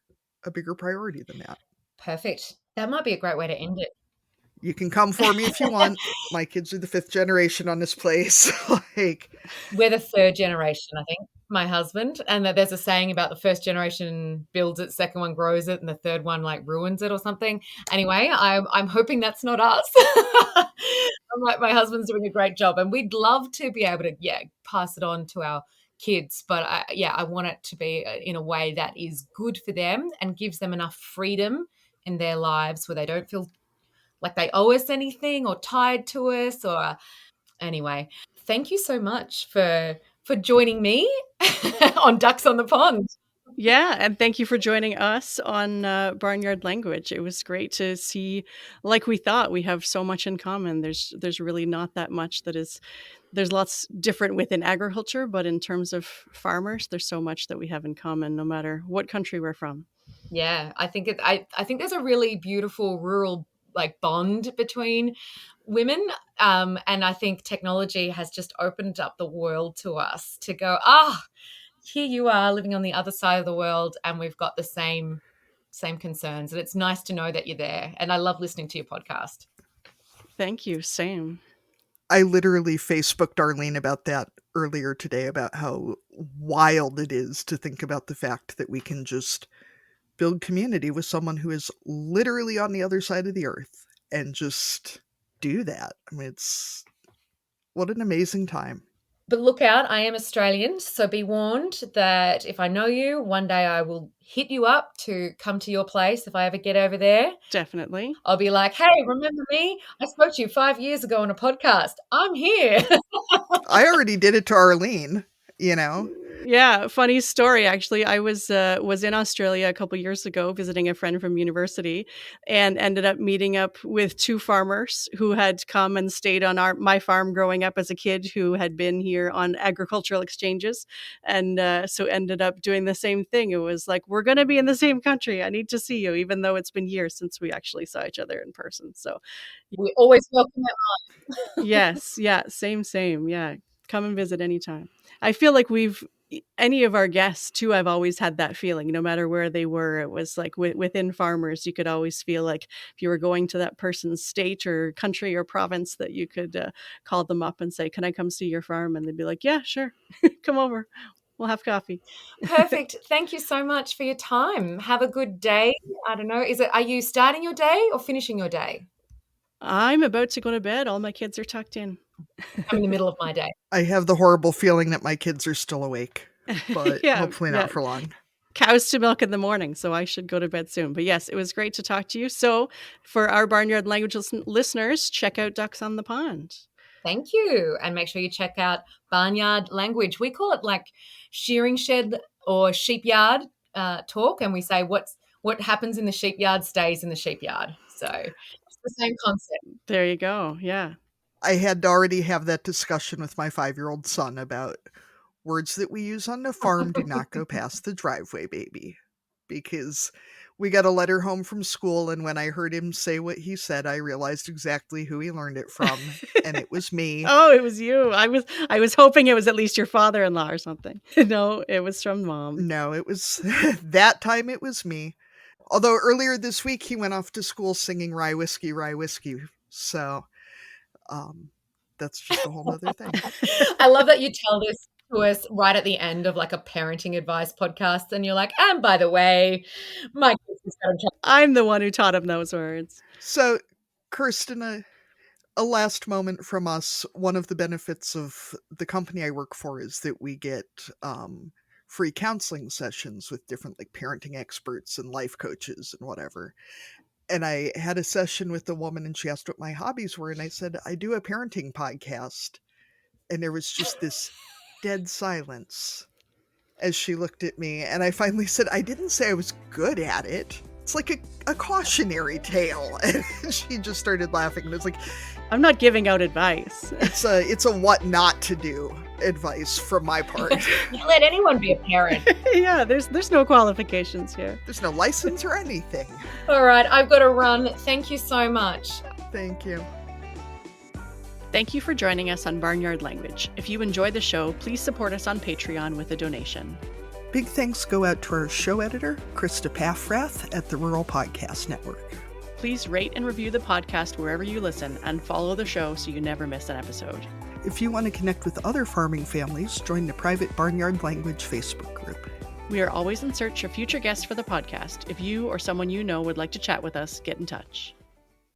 a bigger priority than that. Perfect. That might be a great way to end it. You can come for me if you want. My kids are the 5th generation on this place. Like, We're the 3rd generation, I think, my husband, and that there's a saying about the first generation builds it, second one grows it, and the third one like ruins it or something. Anyway, I'm hoping that's not us. I'm like, my husband's doing a great job, and we'd love to be able to, pass it on to our kids. But I want it to be in a way that is good for them and gives them enough freedom in their lives where they don't feel like they owe us anything or tied to us. Or anyway, thank you so much for joining me on Ducks on the Pond. Yeah, and thank you for joining us on Barnyard Language. It was great to see, like we thought, we have so much in common. There's really not that much there's lots different within agriculture, but in terms of farmers, there's so much that we have in common, no matter what country we're from. Yeah, I think I think there's a really beautiful rural like bond between women, and I think technology has just opened up the world to us to go, here you are living on the other side of the world, and we've got the same same concerns. And it's nice to know that you're there. And I love listening to your podcast. Thank you. Same. I literally Facebooked Arlene about that earlier today, about how wild it is to think about the fact that we can just build community with someone who is literally on the other side of the earth and just do that. I mean, what an amazing time. But look out, I am Australian, so be warned that if I know you, one day I will hit you up to come to your place if I ever get over there. Definitely. I'll be like, hey, remember me? I spoke to you 5 years ago on a podcast. I'm here. I already did it to Arlene, you know? Yeah, funny story, actually. I was in Australia a couple years ago visiting a friend from university, and ended up meeting up with two farmers who had come and stayed on my farm growing up as a kid, who had been here on agricultural exchanges, and so ended up doing the same thing. It was like, we're going to be in the same country. I need to see you, even though it's been years since we actually saw each other in person. So We always welcome it. yes, yeah, same, yeah. Come and visit anytime. I feel like any of our guests too, I've always had that feeling, no matter where they were. It was like within farmers, you could always feel like if you were going to that person's state or country or province, that you could call them up and say, can I come see your farm? And they'd be like, yeah, sure. Come over. We'll have coffee. Perfect. Thank you so much for your time. Have a good day. I don't know. Are you starting your day or finishing your day? I'm about to go to bed. All my kids are tucked in. I'm in the middle of my day. I have the horrible feeling that my kids are still awake, but Yeah, hopefully not for long. Cows to milk in the morning, so I should go to bed soon. But yes, it was great to talk to you. So for our Barnyard Language listeners, check out Ducks on the Pond. Thank you. And make sure you check out Barnyard Language. We call it like shearing shed or sheepyard talk. And we say what happens in the sheepyard stays in the sheepyard. So it's the same concept. There you go. Yeah. I had to already have that discussion with my 5-year-old son about words that we use on the farm do not go past the driveway, baby. Because we got a letter home from school, and when I heard him say what he said, I realized exactly who he learned it from, and it was me. Oh, it was you. I was hoping it was at least your father-in-law or something. No, it was from Mom. No, it was that time it was me. Although earlier this week he went off to school singing Rye Whiskey, so that's just a whole other thing. I love that you tell this to us right at the end of like a parenting advice podcast, and you're like, and by the way, my kids just got in trouble. I'm the one who taught him those words. So, Kirsten, a last moment from us. One of the benefits of the company I work for is that we get free counseling sessions with different like parenting experts and life coaches and whatever. And I had a session with a woman, and she asked what my hobbies were, and I said, I do a parenting podcast. And there was just this dead silence as she looked at me, and I finally said, I didn't say I was good at it. It's like a cautionary tale. And she just started laughing, and it's like, I'm not giving out advice. It's a what not to do advice from my part. You let anyone be a parent. Yeah, there's no qualifications here. There's no license or anything. All right, I've got to run. Thank you so much. Thank you. Thank you for joining us on Barnyard Language. If you enjoy the show, please support us on Patreon with a donation. Big thanks go out to our show editor, Krista Paffrath at the Rural Podcast Network. Please rate and review the podcast wherever you listen, and follow the show so you never miss an episode. If you want to connect with other farming families, join the private Barnyard Language Facebook group. We are always in search of future guests for the podcast. If you or someone you know would like to chat with us, get in touch.